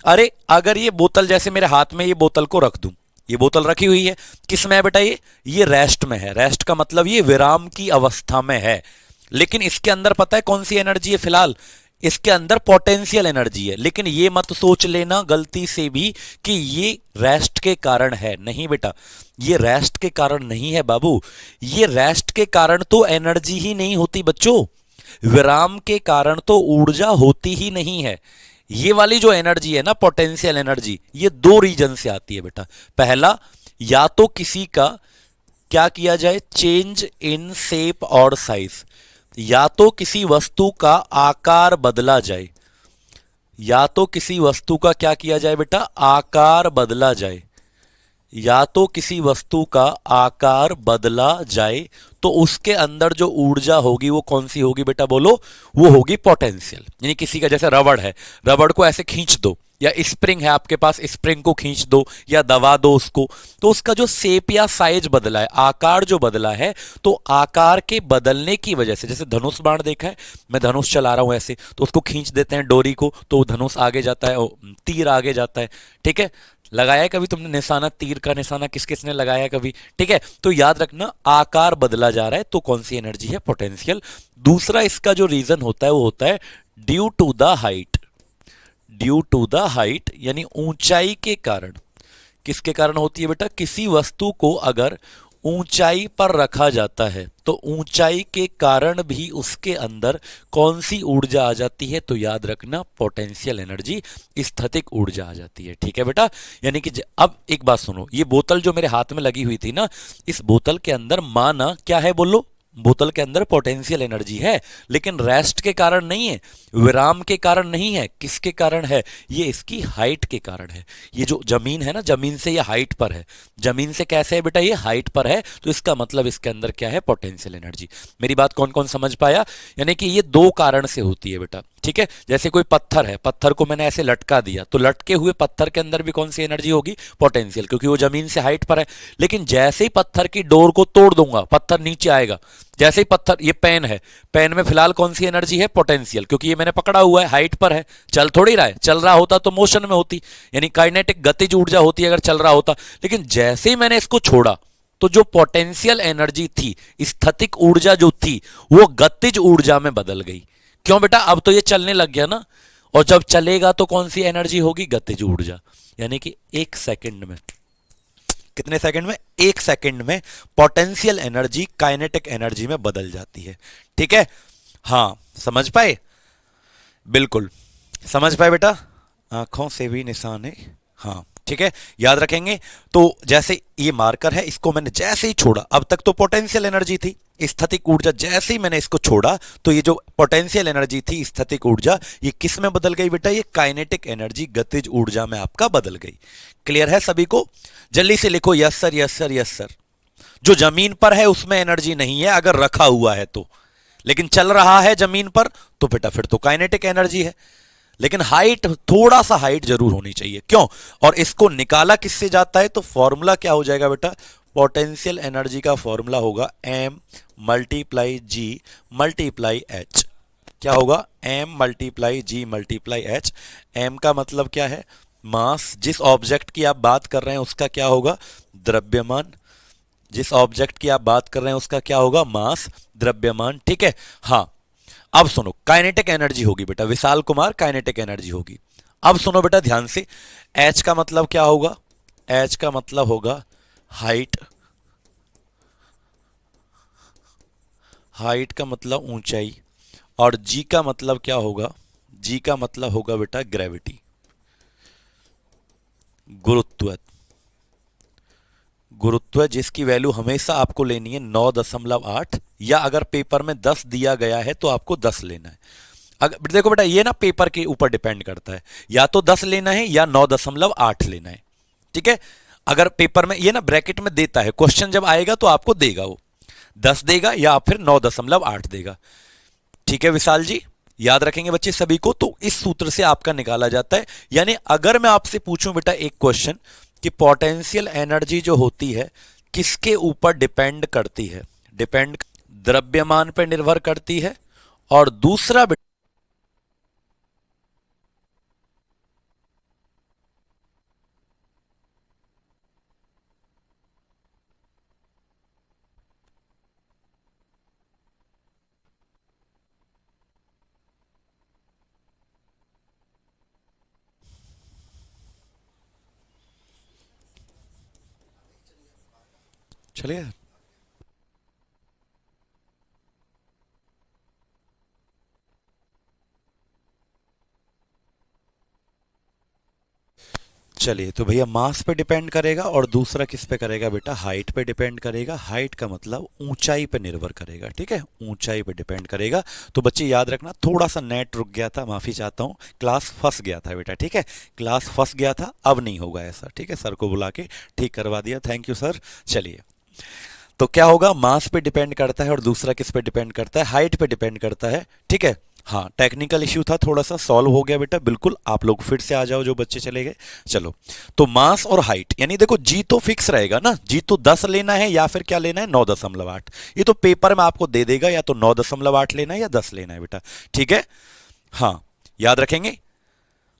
अरे अगर ये बोतल, जैसे मेरे हाथ में ये बोतल को रख दूं, ये बोतल रखी हुई है, किस में है बेटा, ये रेस्ट में है। रेस्ट का मतलब ये विराम की अवस्था में है, लेकिन इसके अंदर पता है कौन सी एनर्जी है फिलहाल, इसके अंदर पोटेंशियल एनर्जी है। लेकिन ये मत सोच लेना गलती से भी कि ये रेस्ट के कारण है, नहीं बेटा, ये रेस्ट के कारण नहीं है बाबू। ये रेस्ट के कारण तो एनर्जी ही नहीं होती बच्चों, विराम के कारण तो ऊर्जा होती ही नहीं है। ये वाली जो एनर्जी है ना, पोटेंशियल एनर्जी, ये दो रीजन से आती है बेटा। पहला, या तो किसी का क्या किया जाए, चेंज इन शेप और साइज, या तो किसी वस्तु का आकार बदला जाए, या तो किसी वस्तु का क्या किया जाए बेटा, आकार बदला जाए, या तो किसी वस्तु का आकार बदला जाए, तो उसके अंदर जो ऊर्जा होगी वो कौन सी होगी बेटा, बोलो, वो होगी पोटेंशियल। यानी किसी का जैसे रबड़ है, रबड़ को ऐसे खींच दो, या स्प्रिंग है आपके पास, स्प्रिंग को खींच दो या दबा दो उसको, तो उसका जो शेप या साइज बदला है, आकार जो बदला है, तो आकार के बदलने की वजह से, जैसे धनुष बाण देखा है, मैं धनुष चला रहा हूं ऐसे, तो उसको खींच देते हैं डोरी को, तो धनुष आगे जाता है, तीर आगे जाता है, ठीक है। लगाया है कभी तुमने निशाना, तीर का निशाना किस किसने लगाया है कभी, ठीक है। तो याद रखना, आकार बदला जा रहा है तो कौन सी एनर्जी है, पोटेंशियल। दूसरा इसका जो रीजन होता है वो होता है due to the height, due to the height, यानी ऊंचाई के कारण। किसके कारण होती है बेटा, किसी वस्तु को अगर ऊंचाई पर रखा जाता है तो ऊंचाई के कारण भी उसके अंदर कौन सी ऊर्जा आ जाती है, तो याद रखना पोटेंशियल एनर्जी, स्थितिक ऊर्जा आ जाती है, ठीक है बेटा। यानी कि अब एक बात सुनो, ये बोतल जो मेरे हाथ में लगी हुई थी ना, इस बोतल के अंदर माना क्या है, बोलो, बोतल के अंदर पोटेंशियल एनर्जी है, लेकिन रेस्ट के कारण नहीं है, विराम के कारण नहीं है। किसके कारण है? ये इसकी हाइट के कारण है। ये जो जमीन है ना, जमीन से ये हाइट पर है। जमीन से कैसे है बेटा? ये हाइट पर है, तो इसका मतलब इसके अंदर क्या है? Potential energy. मेरी बात कौन कौन समझ पाया? यानी कि ये दो कारण से होती है बेटा, ठीक है। जैसे कोई पत्थर है, पत्थर को मैंने ऐसे लटका दिया, तो लटके हुए पत्थर के अंदर भी कौन सी एनर्जी होगी? पोटेंशियल, क्योंकि वो जमीन से हाइट पर है। लेकिन जैसे ही पत्थर की डोर को तोड़ दूंगा, पत्थर नीचे आएगा। जैसे ही पत्थर, ये पेन है, पेन में फिलहाल कौन सी एनर्जी है? पोटेंशियल, क्योंकि ये मैंने पकड़ा हुआ है, हाइट पर है, चल थोड़ी रहा है। चल रहा होता तो मोशन में होती, यानी काइनेटिक गतिज ऊर्जा होती अगर चल रहा होता। लेकिन जैसे ही मैंने इसको छोड़ा, तो जो पोटेंशियल एनर्जी थी, स्थैतिक ऊर्जा जो थी, वो गतिज ऊर्जा में बदल गई। क्यों बेटा? अब तो ये चलने लग गया ना, और जब चलेगा तो कौन सी एनर्जी होगी? गतिज ऊर्जा। यानी कि एक सेकंड में, कितने सेकंड में? एक सेकंड में पोटेंशियल एनर्जी काइनेटिक एनर्जी में बदल जाती है, ठीक है। हाँ, समझ पाए? बिल्कुल समझ पाए बेटा, आंखों से भी निशान है। हाँ ठीक है, याद रखेंगे। तो जैसे ये मार्कर है, इसको मैंने जैसे ही छोड़ा, अब तक तो पोटेंशियल एनर्जी थी, स्थैतिक ऊर्जा, जैसे ही मैंने इसको छोड़ा तो ये जो पोटेंशियल एनर्जी थी, स्थैतिक ऊर्जा, ये किस में बदल गई बेटा? ये काइनेटिक एनर्जी, गतिज ऊर्जा में आपका बदल गई। क्लियर है सभी को? जल्दी से लिखो, yes sir, yes sir, yes sir. जो जमीन पर है उसमें एनर्जी नहीं है अगर रखा हुआ है तो, लेकिन चल रहा है जमीन पर तो बेटा फिर तो काइनेटिक एनर्जी है। लेकिन हाइट, थोड़ा सा हाइट जरूर होनी चाहिए। क्यों? और इसको निकाला किससे जाता है? तो फॉर्मूला क्या हो जाएगा बेटा? पोटेंशियल एनर्जी का फॉर्मूला होगा m multiply g multiply h। क्या होगा? m multiply g multiply h। m का मतलब क्या है? मास। जिस ऑब्जेक्ट की आप बात कर रहे हैं उसका क्या होगा? द्रव्यमान। जिस ऑब्जेक्ट की आप बात कर रहे हैं उसका क्या होगा? मास, द्रव्यमान, ठीक है। हाँ, अब सुनो, काइनेटिक एनर्जी होगी बेटा, विशाल कुमार, काइनेटिक एनर्जी होगी। अब सुनो बेटा ध्यान से, H का मतलब क्या होगा? H का मतलब होगा हाइट। हाइट का मतलब ऊंचाई। और G का मतलब क्या होगा? G का मतलब होगा बेटा ग्रेविटी, गुरुत्व। गुरुत्व जिसकी वैल्यू हमेशा आपको लेनी है 9.8, या अगर पेपर में 10 दिया गया है तो आपको 10 लेना है। अगर देखो बेटा, ये ना पेपर के ऊपर डिपेंड करता है, या तो 10 लेना है या 9.8 लेना है, ठीक है। अगर पेपर में ये ना ब्रैकेट में देता है, क्वेश्चन जब आएगा तो आपको देगा, वो 10 देगा या फिर 9.8 देगा, ठीक है विशाल जी। याद रखेंगे बच्चे सभी को, तो इस सूत्र से आपका निकाला जाता है। यानी अगर मैं आपसे पूछूं बेटा एक क्वेश्चन कि पोटेंशियल एनर्जी जो होती है किसके ऊपर डिपेंड करती है? डिपेंड द्रव्यमान पर निर्भर करती है। और दूसरा चलिए, चलिए तो भैया मास पे डिपेंड करेगा, और दूसरा किस पे करेगा बेटा? हाइट पे डिपेंड करेगा। हाइट का मतलब ऊंचाई पे निर्भर करेगा, ठीक है, ऊंचाई पे डिपेंड करेगा। तो बच्चे याद रखना, थोड़ा सा नेट रुक गया था, माफी चाहता हूँ, क्लास फंस गया था बेटा, ठीक है, क्लास फंस गया था, अब नहीं होगा ऐसा, ठीक है। सर को बुला के ठीक करवा दिया, थैंक यू सर। चलिए, तो क्या होगा? मास पे डिपेंड करता है, और दूसरा किस पे डिपेंड करता है? हाइट पे डिपेंड करता है, ठीक है। हाँ, टेक्निकल इश्यू था, थोड़ा सा सॉल्व हो गया बेटा, बिल्कुल। आप लोग फिर से आ जाओ जो बच्चे चले गए। चलो, तो मास और हाइट, यानी देखो जी तो फिक्स रहेगा ना, जी तो 10 लेना है या फिर क्या लेना है? 9.8। ये तो पेपर में आपको दे देगा, या तो 9.8 लेना है या 10 लेना है बेटा, ठीक है। हाँ, याद रखेंगे,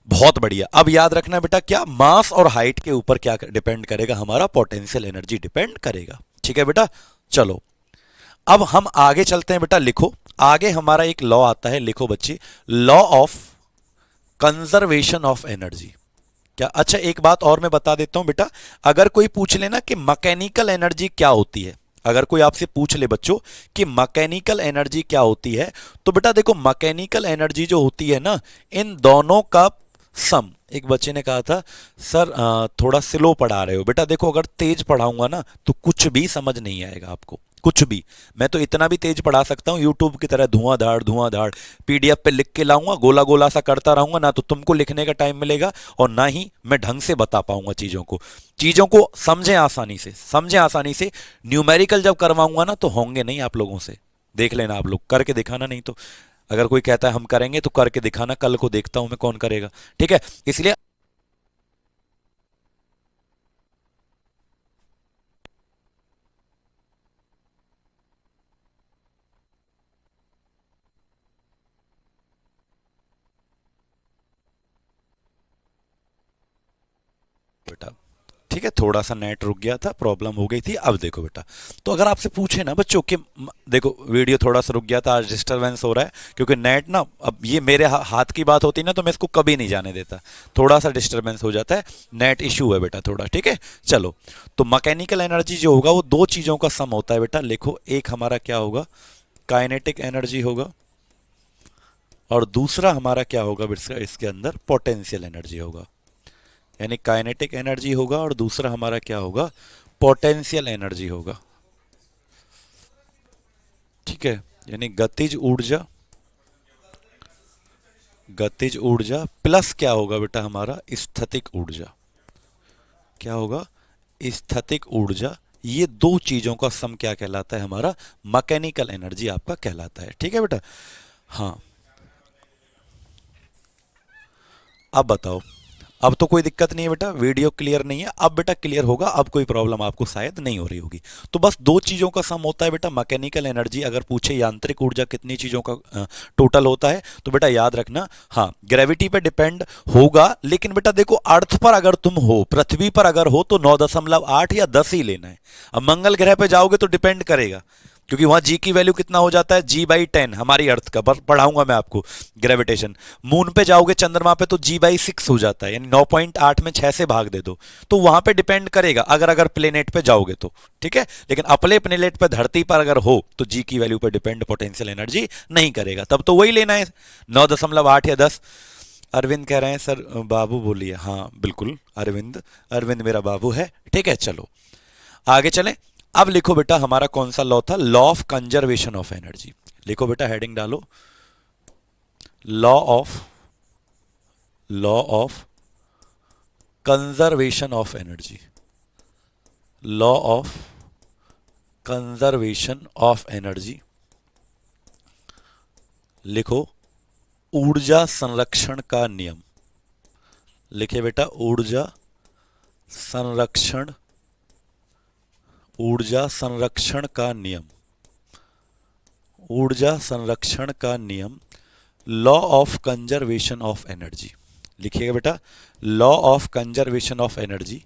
बहुत बढ़िया। अब याद रखना बेटा, क्या मास और हाइट के ऊपर क्या डिपेंड करेगा? हमारा पोटेंशियल एनर्जी डिपेंड करेगा, ठीक है बेटा। चलो, अब हम आगे चलते हैं बेटा, लिखो। आगे हमारा एक लॉ आता है, लिखो बच्चे, law of conservation of energy. क्या? अच्छा, एक बात और मैं बता देता हूं बेटा, अगर कोई पूछ लेना कि मैकेनिकल एनर्जी क्या होती है, अगर कोई आपसे पूछ ले बच्चों कि मैकेनिकल एनर्जी क्या होती है, तो बेटा देखो, मैकेनिकल एनर्जी जो होती है ना, इन दोनों का सम। एक बच्चे ने कहा था सर थोड़ा स्लो पढ़ा रहे हो। बेटा देखो, अगर तेज पढ़ाऊंगा ना तो कुछ भी समझ नहीं आएगा आपको, कुछ भी। मैं तो इतना भी तेज पढ़ा सकता हूँ यूट्यूब की तरह, धुआंधाड़ पीडीएफ पे लिख के लाऊंगा, गोला गोला सा करता रहूंगा, ना तो तुमको लिखने का टाइम मिलेगा और ना ही मैं ढंग से बता पाऊंगा चीजों को। चीजों को समझें आसानी से, समझें आसानी से। न्यूमेरिकल जब करवाऊंगा ना तो होंगे नहीं आप लोगों से। देख लेना, आप लोग करके दिखाना, नहीं तो अगर कोई कहता है हम करेंगे तो करके दिखाना, कल को देखता हूं मैं कौन करेगा। ठीक है, इसलिए बेटा, ठीक है, थोड़ा सा नेट रुक गया था, प्रॉब्लम हो गई थी। अब देखो बेटा, तो अगर आपसे पूछे ना बच्चों कि देखो वीडियो थोड़ा सा रुक गया था, आज डिस्टरबेंस हो रहा है क्योंकि नेट ना, अब ये मेरे हाथ की बात होती ना तो मैं इसको कभी नहीं जाने देता, थोड़ा सा डिस्टरबेंस हो जाता है, नेट इशू है बेटा थोड़ा। ठीक है, चलो। तो मैकेनिकल एनर्जी जो होगा वो दो चीजों का सम होता है बेटा। लिखो, एक हमारा क्या होगा, काइनेटिक एनर्जी होगा, और दूसरा हमारा क्या होगा बेटा, इसके अंदर पोटेंशियल एनर्जी होगा। यानी काइनेटिक एनर्जी होगा और दूसरा हमारा क्या होगा, पोटेंशियल एनर्जी होगा। ठीक है, यानी गतिज ऊर्जा, गतिज ऊर्जा प्लस क्या होगा बेटा हमारा, स्थैतिक ऊर्जा। क्या होगा, स्थैतिक ऊर्जा। ये दो चीजों का सम क्या कहलाता है हमारा, मैकेनिकल एनर्जी आपका कहलाता है। ठीक है बेटा, हाँ। अब बताओ, अब तो कोई दिक्कत नहीं है बेटा, वीडियो क्लियर नहीं है अब बेटा, क्लियर होगा अब, कोई प्रॉब्लम आपको शायद नहीं हो रही होगी। तो बस दो चीजों का सम होता है बेटा, मैकेनिकल एनर्जी। अगर पूछे यांत्रिक ऊर्जा कितनी चीजों का टोटल होता है, तो बेटा याद रखना, हाँ ग्रेविटी पे डिपेंड होगा, लेकिन बेटा देखो अर्थ पर अगर तुम हो, पृथ्वी पर अगर हो तो 9.8 या 10 ही लेना है। अब मंगल ग्रह पे जाओगे तो डिपेंड करेगा, क्योंकि वहां जी की वैल्यू कितना हो जाता है, G/10 हमारी अर्थ का, पढ़ाऊंगा मैं आपको ग्रेविटेशन। मून पे जाओगे, चंद्रमा पे, तो G/6 हो जाता है, यानी 9.8 में 6 से भाग दे दो, तो वहां पे डिपेंड करेगा अगर अगर प्लेनेट पे जाओगे तो। ठीक है, लेकिन अपने प्लेनेट पे, धरती पर अगर हो तो जी की वैल्यू पे डिपेंड पोटेंशियल एनर्जी नहीं करेगा, तब तो वही लेना है 9.8 या 10। अरविंद कह रहे हैं सर बाबू बोलिए, हाँ बिल्कुल अरविंद, अरविंद मेरा बाबू है। ठीक है, चलो आगे चलें। अब लिखो बेटा, हमारा कौन सा लॉ था, law of conservation of energy. लिखो बेटा, हेडिंग डालो, law of, law of conservation of energy, law of conservation of energy. लिखो, ऊर्जा संरक्षण का नियम। लिखे बेटा, ऊर्जा संरक्षण, ऊर्जा संरक्षण का नियम, ऊर्जा संरक्षण का नियम, law of conservation of energy. लिखिएगा बेटा, law of conservation of energy,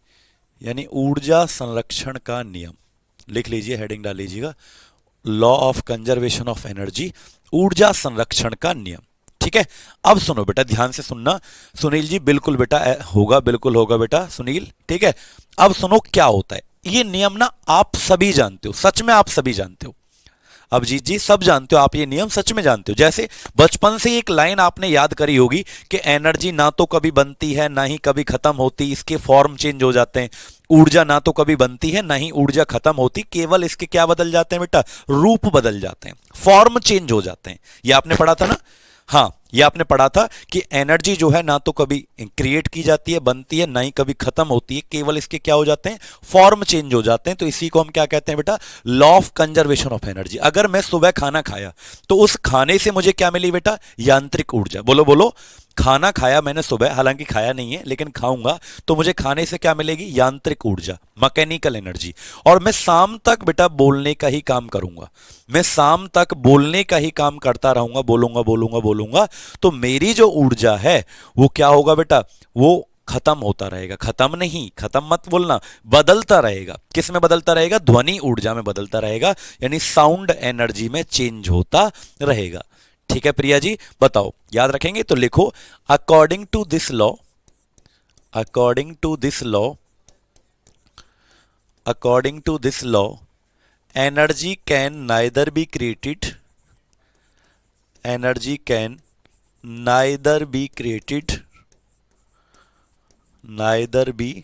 यानी ऊर्जा संरक्षण का नियम। लिख लीजिए, हेडिंग डाल लीजिएगा, law of conservation of energy, ऊर्जा संरक्षण का नियम। ठीक है, अब सुनो बेटा, ध्यान से सुनना। सुनील जी बिल्कुल बेटा होगा, बिल्कुल होगा बेटा सुनील। ठीक है, अब सुनो क्या होता है ये नियम ना, आप सभी जानते हो, सच में आप सभी जानते हो। अभिजीत जी सब जानते हो आप, ये नियम सच में जानते हो। जैसे बचपन से एक लाइन आपने याद करी होगी कि एनर्जी ना तो कभी बनती है ना ही कभी खत्म होती, इसके फॉर्म चेंज हो जाते हैं। ऊर्जा ना तो कभी बनती है ना ही ऊर्जा खत्म होती, केवल इसके क्या बदल जाते हैं बेटा, रूप बदल जाते हैं, फॉर्म चेंज हो जाते हैं। ये आपने पढ़ा था ना, हाँ ये आपने पढ़ा था कि एनर्जी जो है ना तो कभी क्रिएट की जाती है, बनती है, ना ही कभी खत्म होती है, केवल इसके क्या हो जाते हैं, फॉर्म चेंज हो जाते हैं। तो इसी को हम क्या कहते हैं बेटा, law of conservation of energy. अगर मैं सुबह खाना खाया तो उस खाने से मुझे क्या मिली बेटा, यांत्रिक ऊर्जा। बोलो बोलो, खाना खाया मैंने सुबह, हालांकि खाया नहीं है लेकिन खाऊंगा, तो मुझे खाने से क्या मिलेगी, यांत्रिक ऊर्जा, मैकेनिकल एनर्जी। और मैं शाम तक बेटा बोलने का ही काम करूंगा, मैं शाम तक बोलने का ही काम करता रहूंगा, बोलूंगा बोलूंगा बोलूंगा, तो मेरी जो ऊर्जा है वो क्या होगा बेटा, वो खत्म होता रहेगा। खत्म नहीं, खत्म मत बोलना, बदलता रहेगा। किस में बदलता रहेगा, ध्वनि ऊर्जा में बदलता रहेगा, यानी साउंड एनर्जी में चेंज होता रहेगा। ठीक है प्रिया जी, बताओ याद रखेंगे तो लिखो, according to this law, according to this law, according to this law, energy can neither be created, energy can neither be created neither be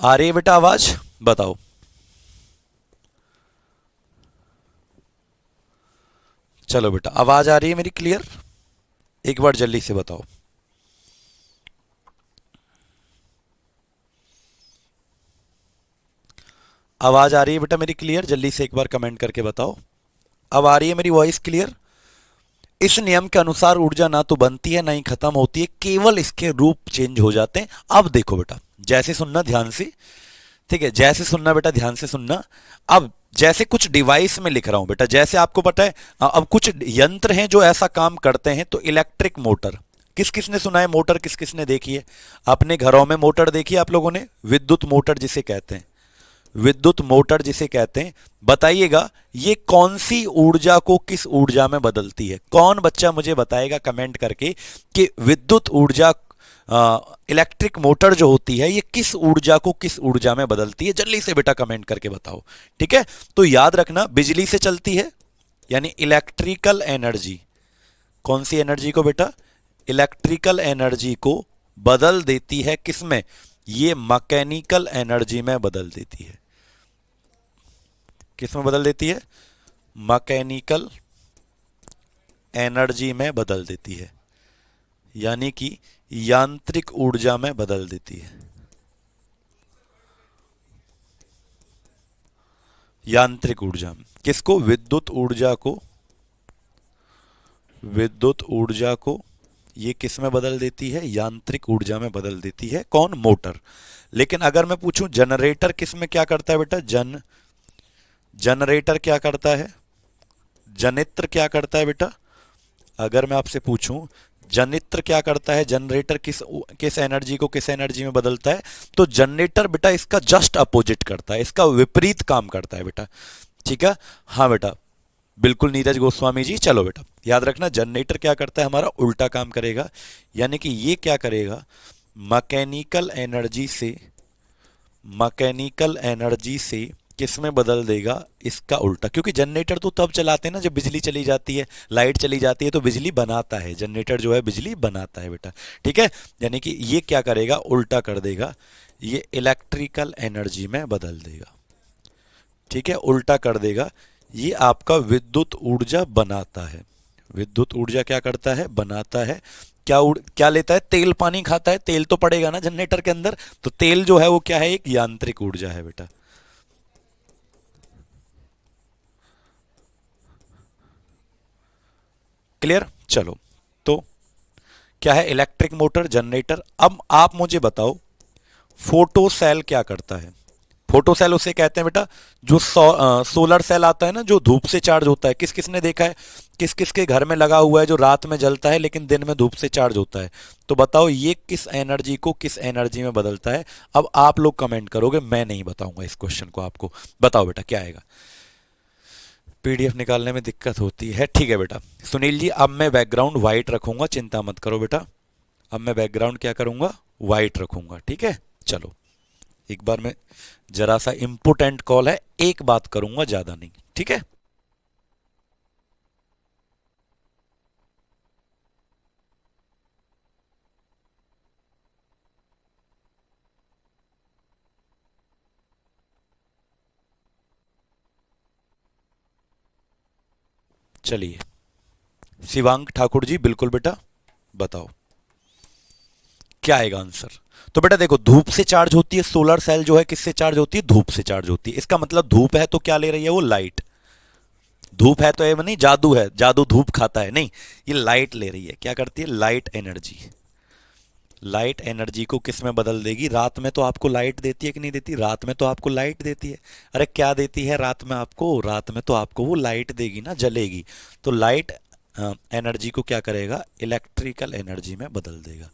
आ रही है बेटा आवाज? बताओ। चलो बेटा, आवाज आ रही है मेरी क्लियर? एक बार जल्दी से बताओ। आवाज आ रही है बेटा मेरी क्लियर? जल्दी से एक बार कमेंट करके बताओ। अब आ रही है मेरी वॉइस क्लियर? इस नियम के अनुसार ऊर्जा ना तो बनती है ना ही खत्म होती है, केवल इसके रूप चेंज हो जाते हैं। अब देखो बेटा, जैसे सुनना ध्यान से, ठीक है, जैसे सुनना बेटा, ध्यान से सुनना। अब जैसे कुछ डिवाइस में लिख रहा हूं बेटा, जैसे आपको पता है अब कुछ यंत्र हैं जो ऐसा काम करते हैं, तो इलेक्ट्रिक मोटर, किस किसने सुना है मोटर, किस किसने देखी है? अपने घरों में मोटर देखी है आप लोगों ने? विद्युत मोटर जिसे कहते हैं, विद्युत मोटर जिसे कहते हैं, बताइएगा ये कौन सी ऊर्जा को किस ऊर्जा में बदलती है? कौन बच्चा मुझे बताएगा कमेंट करके कि विद्युत ऊर्जा, इलेक्ट्रिक मोटर जो होती है, ये किस ऊर्जा को किस ऊर्जा में बदलती है? जल्दी से बेटा कमेंट करके बताओ। ठीक है, तो याद रखना बिजली से चलती है, यानी इलेक्ट्रिकल एनर्जी। कौन सी एनर्जी को बेटा? इलेक्ट्रिकल एनर्जी को बदल देती है किसमें? ये मैकेनिकल एनर्जी में बदल देती है। किस में बदल देती है? मैकेनिकल एनर्जी में बदल देती है, यानी कि यांत्रिक ऊर्जा में बदल देती है। यांत्रिक ऊर्जा में किसको? विद्युत ऊर्जा को, विद्युत ऊर्जा को ये किस में बदल देती है? यांत्रिक ऊर्जा में बदल देती है। कौन? मोटर। लेकिन अगर मैं पूछूं जनरेटर किस में क्या करता है बेटा? जनरेटर क्या करता है? जनित्र क्या करता है बेटा? अगर मैं आपसे पूछूं जनित्र क्या करता है, जनरेटर किस किस एनर्जी को किस एनर्जी में बदलता है, तो जनरेटर बेटा इसका जस्ट अपोजिट करता है, इसका विपरीत काम करता है बेटा। ठीक है, हाँ बेटा, बिल्कुल नीरज गोस्वामी जी। चलो बेटा याद रखना, जनरेटर क्या करता है? हमारा उल्टा काम करेगा, यानी कि ये क्या करेगा? मैकेनिकल एनर्जी से, मैकेनिकल एनर्जी से किस में बदल देगा? इसका उल्टा। क्योंकि जनरेटर तो तब चलाते हैं ना जब बिजली चली जाती है, लाइट चली जाती है, तो बिजली बनाता है जनरेटर, जो है बिजली बनाता है बेटा। ठीक है, यानी कि ये क्या करेगा? उल्टा कर देगा, ये इलेक्ट्रिकल एनर्जी में बदल देगा। ठीक है, उल्टा कर देगा, ये आपका विद्युत ऊर्जा बनाता है। विद्युत ऊर्जा क्या करता है? बनाता है। क्या लेता है? तेल पानी खाता है, तेल तो पड़ेगा ना जनरेटर के अंदर, तो तेल जो है वो क्या है? एक यांत्रिक ऊर्जा है बेटा। क्लियर? चलो, तो क्या है? Electric motor, generator. अब आप मुझे बताओ फोटो सेल क्या करता है? फोटो सेल उसे कहते हैं बेटा जो सोलर सेल आता है ना, जो धूप से चार्ज होता है। किस किस ने देखा है, किस किस के घर में लगा हुआ है जो रात में जलता है लेकिन दिन में धूप से चार्ज होता है। तो बताओ ये किस एनर्जी को किस एनर्जी में बदलता है। अब आप लोग कमेंट करोगे, मैं नहीं बताऊंगा इस क्वेश्चन को आपको। बताओ बेटा क्या आएगा। पीडीएफ निकालने में दिक्कत होती है, ठीक है बेटा। सुनील जी अब मैं बैकग्राउंड व्हाइट रखूंगा, चिंता मत करो बेटा। अब मैं बैकग्राउंड क्या करूंगा, व्हाइट रखूंगा, ठीक है। चलो एक बार मैं, जरा सा इंपोर्टेंट कॉल है, एक बात करूंगा ज्यादा नहीं, ठीक है। चलिए शिवांग ठाकुर जी, बिल्कुल बेटा, बताओ क्या आएगा आंसर। तो बेटा देखो, धूप से चार्ज होती है सोलर सेल जो है, किससे चार्ज होती है, धूप से चार्ज होती है। इसका मतलब धूप है तो क्या ले रही है वो, लाइट। धूप है तो ये नहीं जादू है, जादू धूप खाता है, नहीं, ये लाइट ले रही है। क्या करती है, लाइट एनर्जी। लाइट एनर्जी को किस में बदल देगी, रात में तो आपको लाइट देती है कि नहीं देती, रात में तो आपको लाइट देती है। अरे क्या देती है रात में आपको, रात में तो आपको वो लाइट देगी ना, जलेगी। तो लाइट एनर्जी को क्या करेगा, इलेक्ट्रिकल एनर्जी में बदल देगा,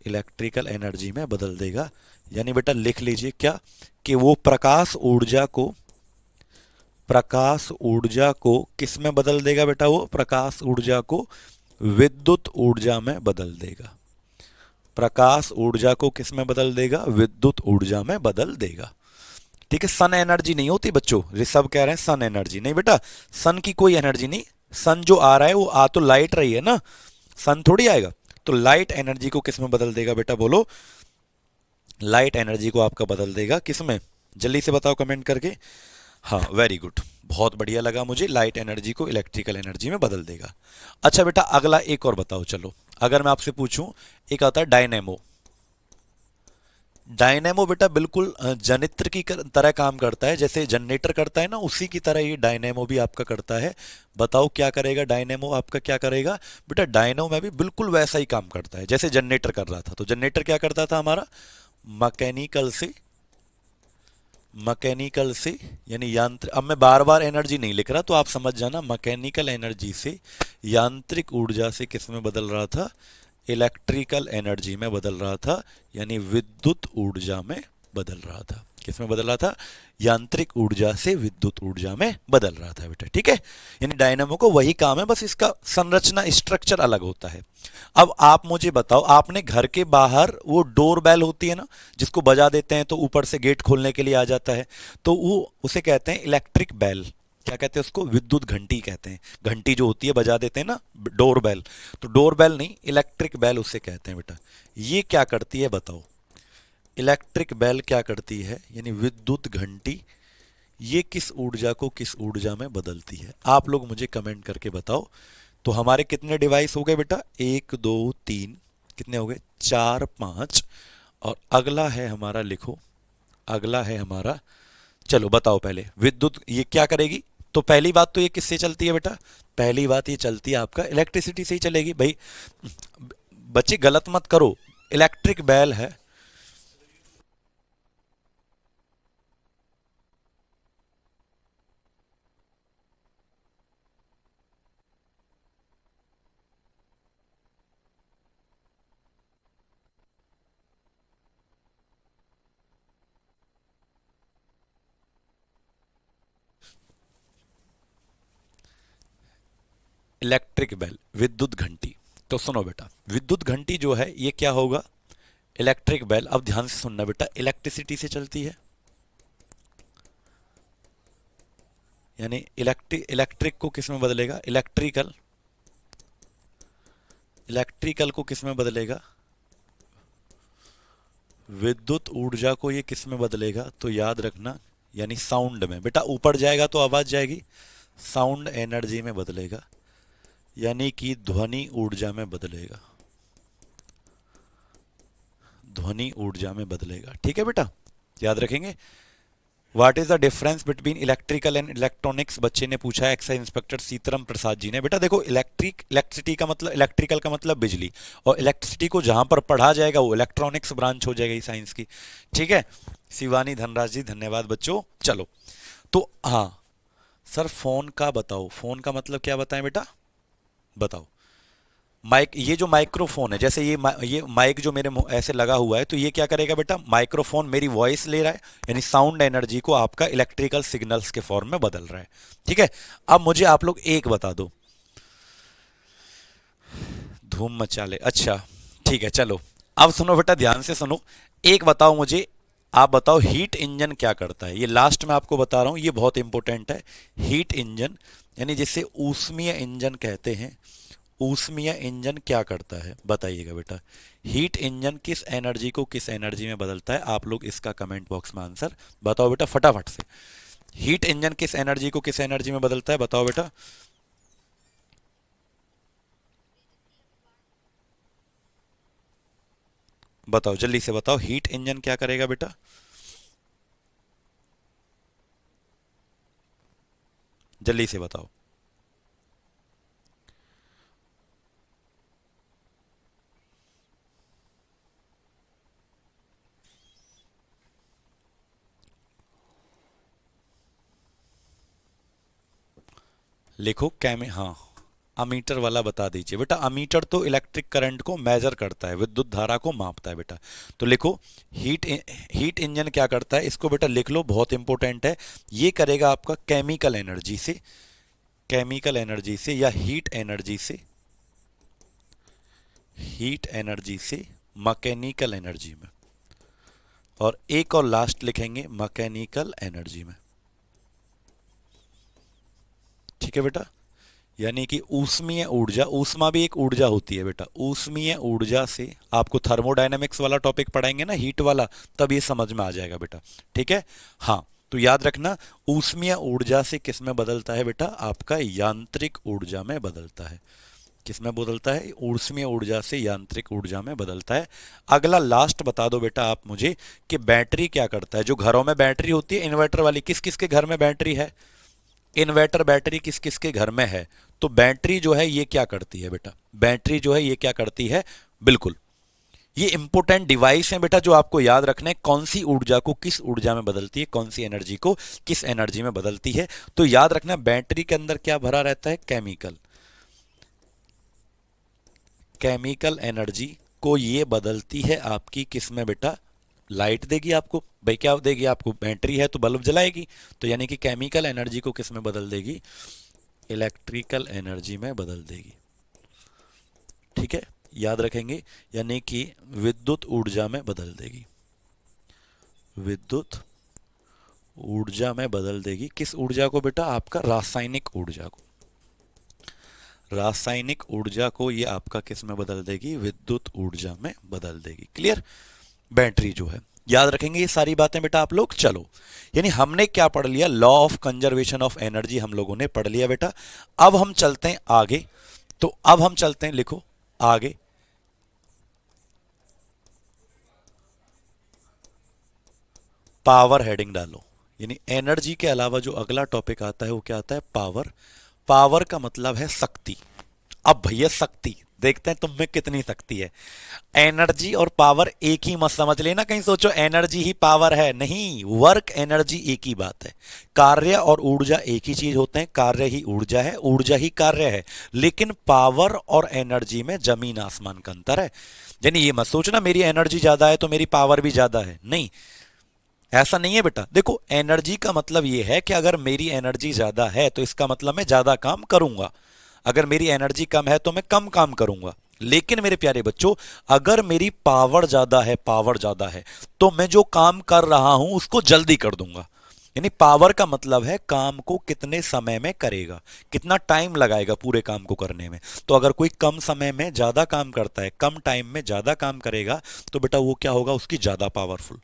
इलेक्ट्रिकल एनर्जी में बदल देगा। यानी बेटा लिख लीजिए क्या, कि वो प्रकाश ऊर्जा को किस में बदल देगा बेटा, वो प्रकाश ऊर्जा को विद्युत ऊर्जा में बदल देगा। प्रकाश ऊर्जा को किस में बदल देगा, विद्युत ऊर्जा में बदल देगा, ठीक है। सन एनर्जी नहीं होती बच्चों, ऋषभ कह रहे हैं सन एनर्जी नहीं बेटा, सन की कोई एनर्जी नहीं। सन जो आ रहा है वो आ तो लाइट रही है ना, सन थोड़ी आएगा। तो लाइट एनर्जी को किस में बदल देगा बेटा, बोलो। लाइट एनर्जी को आपका बदल देगा किस में, जल्दी से बताओ कमेंट करके। हाँ वेरी गुड, बहुत बढ़िया लगा मुझे, लाइट एनर्जी को इलेक्ट्रिकल एनर्जी में बदल देगा। अच्छा बेटा अगला एक और बताओ। चलो अगर मैं आपसे पूछूं, एक आता है डायनेमो। डायनेमो बेटा बिल्कुल जनित्र की तरह काम करता है, जैसे जनरेटर करता है ना, उसी की तरह ये डायनेमो भी आपका करता है। बताओ क्या करेगा डायनेमो आपका, क्या करेगा बेटा, डायनेमो में भी बिल्कुल वैसा ही काम करता है जैसे जनरेटर कर रहा था। तो जनरेटर क्या करता था हमारा, मैकेनिकल से यानी यांत्रिक, अब मैं बार बार एनर्जी नहीं लिख रहा तो आप समझ जाना, मैकेनिकल एनर्जी से यांत्रिक ऊर्जा से किस में बदल रहा था, इलेक्ट्रिकल एनर्जी में बदल रहा था, यानी विद्युत ऊर्जा में बदल रहा था। किस में बदल रहा था, यांत्रिक ऊर्जा से विद्युत ऊर्जा में बदल रहा था बेटा, ठीक है। यानी डायनामो को वही काम है, बस इसका संरचना स्ट्रक्चर अलग होता है। अब आप मुझे बताओ, आपने घर के बाहर वो डोर बेल होती है ना, जिसको बजा देते हैं तो ऊपर से गेट खोलने के लिए आ जाता है, तो वो उसे कहते हैं इलेक्ट्रिक बेल। क्या कहते हैं उसको, विद्युत घंटी कहते हैं। घंटी जो होती है बजा देते हैं ना, डोर बेल। तो डोर बेल नहीं, इलेक्ट्रिक बेल उसे कहते हैं बेटा। ये क्या करती है बताओ, इलेक्ट्रिक बेल क्या करती है, यानी विद्युत घंटी, ये किस ऊर्जा को किस ऊर्जा में बदलती है, आप लोग मुझे कमेंट करके बताओ। तो हमारे कितने डिवाइस हो गए बेटा, 1 2 3, कितने हो गए, 4 5, और अगला है हमारा, लिखो अगला है हमारा। चलो बताओ पहले, विद्युत ये क्या करेगी। तो पहली बात तो ये किससे चलती है बेटा, पहली बात ये चलती है आपका इलेक्ट्रिसिटी से ही चलेगी भाई। बच्चे गलत मत करो, इलेक्ट्रिक बेल है। इलेक्ट्रिक बेल, विद्युत घंटी। तो सुनो बेटा, विद्युत घंटी जो है ये क्या होगा, इलेक्ट्रिक बेल। अब ध्यान से सुनना बेटा, इलेक्ट्रिसिटी से चलती है, यानी इलेक्ट्रिक को किस में बदलेगा, इलेक्ट्रिकल को किस में बदलेगा, विद्युत ऊर्जा को ये किस में बदलेगा, तो याद रखना, यानी साउंड में बेटा। ऊपर जाएगा तो आवाज जाएगी, साउंड एनर्जी में बदलेगा, यानी कि ध्वनि ऊर्जा में बदलेगा, ध्वनि ऊर्जा में बदलेगा, ठीक है बेटा, याद रखेंगे। What is the difference between electrical and electronics, बच्चे ने पूछा है एक्साइज इंस्पेक्टर सीतरम प्रसाद जी ने। बेटा देखो, इलेक्ट्रिसिटी का मतलब, इलेक्ट्रिकल का मतलब बिजली, और इलेक्ट्रिसिटी को जहां पर पढ़ा जाएगा वो इलेक्ट्रॉनिक्स ब्रांच हो जाएगी साइंस की, ठीक है। शिवानी धनराज जी धन्यवाद बच्चों। चलो, तो हाँ सर फोन का बताओ, फोन का मतलब क्या बताएं बेटा, बताओ। माइक, ये जो माइक्रोफोन है, जैसे ये माइक जो मेरे ऐसे लगा हुआ है, तो ये क्या करेगा बेटा, माइक्रोफोन मेरी वॉइस ले रहा है, यानी साउंड एनर्जी को आपका इलेक्ट्रिकल सिग्नल्स के फॉर्म में बदल रहा है। ठीक है। अब मुझे आप लोग एक बता दो, धूम मचा ले, अच्छा ठीक है चलो। अब सुनो बेटा, ध्यान से सुनो, एक बताओ मुझे, आप बताओ हीट इंजन क्या करता है, ये लास्ट में आपको बता रहा हूं, ये बहुत इंपॉर्टेंट है। हीट इंजन यानी जिसे ऊष्मीय इंजन कहते हैं, ऊष्मीय इंजन क्या करता है बताइएगा बेटा। हीट इंजन किस एनर्जी को किस एनर्जी में बदलता है, आप लोग इसका कमेंट बॉक्स में आंसर बताओ बेटा फटाफट से। हीट इंजन किस एनर्जी को किस एनर्जी में बदलता है, बताओ बेटा। बताओ जल्दी से बताओ, हीट इंजन क्या करेगा बेटा, जल्दी से बताओ। लिखो कैमे, हाँ अमीटर वाला बता दीजिए बेटा। अमीटर तो इलेक्ट्रिक करंट को मेजर करता है, विद्युत धारा को मापता है बेटा। तो लिखो, हीट हीट इंजन क्या करता है, इसको बेटा लिख लो, बहुत इंपॉर्टेंट है। ये करेगा आपका केमिकल एनर्जी से, केमिकल एनर्जी से या हीट एनर्जी से, हीट एनर्जी से मैकेनिकल एनर्जी में, और एक और लास्ट लिखेंगे मैकेनिकल एनर्जी में। ठीक है बेटा। यानी कि ऊष्मीय ऊर्जा, ऊष्मा भी एक ऊर्जा होती है बेटा, ऊष्मीय ऊर्जा से, आपको थर्मोडायनेमिक्स वाला टॉपिक पढ़ाएंगे ना, हीट वाला, तब ये समझ में आ जाएगा बेटा। ठीक है। हाँ, तो याद रखना, ऊष्मीय ऊर्जा से किस में बदलता है बेटा, आपका यांत्रिक ऊर्जा में बदलता है। किस में बदलता है, ऊष्मीय ऊर्जा से यांत्रिक ऊर्जा में बदलता है। अगला लास्ट बता दो बेटा आप मुझे कि बैटरी क्या करता है, जो घरों में बैटरी होती है इन्वर्टर वाली, किस किस के घर में बैटरी है, इन्वर्टर बैटरी किस किस के घर में है, तो बैटरी जो है ये क्या करती है बेटा, बैटरी जो है ये क्या करती है, बिल्कुल ये इंपोर्टेंट डिवाइस है बेटा, जो आपको याद रखना है, कौन सी ऊर्जा को किस ऊर्जा में बदलती है, कौन सी एनर्जी को किस एनर्जी में बदलती है। तो याद रखना, बैटरी के अंदर क्या भरा रहता है, केमिकल, केमिकल एनर्जी को ये बदलती है आपकी किस में बेटा, लाइट देगी आपको भाई, क्या देगी आपको, बैटरी है तो बल्ब जलाएगी, तो यानी कि केमिकल एनर्जी को किस में बदल देगी, इलेक्ट्रिकल एनर्जी में बदल देगी। ठीक है, याद रखेंगे, यानी कि विद्युत ऊर्जा में बदल देगी, विद्युत ऊर्जा में बदल देगी। किस ऊर्जा को बेटा, आपका रासायनिक ऊर्जा को, रासायनिक ऊर्जा को ये आपका किस में बदल देगी, विद्युत ऊर्जा में बदल देगी। क्लियर। बैटरी जो है, याद रखेंगे ये सारी बातें बेटा आप लोग। चलो, यानी हमने क्या पढ़ लिया, law of conservation of energy हम लोगों ने पढ़ लिया बेटा। अब हम चलते हैं आगे, तो अब हम चलते हैं, लिखो आगे, पावर हेडिंग डालो। यानी एनर्जी के अलावा जो अगला टॉपिक आता है वो क्या आता है, पावर। पावर का मतलब है शक्ति। अब भैया शक्ति, देखते हैं तुम में कितनी शक्ति है। एनर्जी और पावर एक ही मत समझ लेना, कहीं सोचो एनर्जी ही पावर है, नहीं, वर्क एनर्जी एक ही बात है। कार्य और ऊर्जा एक ही चीज होते हैं, कार्य ही ऊर्जा है, ऊर्जा ही कार्य है। लेकिन पावर और एनर्जी में जमीन आसमान का अंतर है। यानी ये मत सोचना मेरी एनर्जी ज्यादा है तो मेरी पावर भी ज्यादा है, नहीं, ऐसा नहीं है बेटा। देखो, एनर्जी का मतलब यह है कि अगर मेरी एनर्जी ज्यादा है तो इसका मतलब मैं ज्यादा काम करूंगा, अगर मेरी एनर्जी कम है तो मैं कम काम करूंगा। लेकिन मेरे प्यारे बच्चों, अगर मेरी पावर ज्यादा है, पावर ज्यादा है, तो मैं जो काम कर रहा हूं उसको जल्दी कर दूंगा। यानी पावर का मतलब है काम को कितने समय में करेगा, कितना टाइम लगाएगा पूरे काम को करने में। तो अगर कोई कम समय में ज्यादा काम करता है, कम टाइम में ज्यादा काम करेगा, तो बेटा वो क्या होगा, उसकी ज्यादा पावरफुल,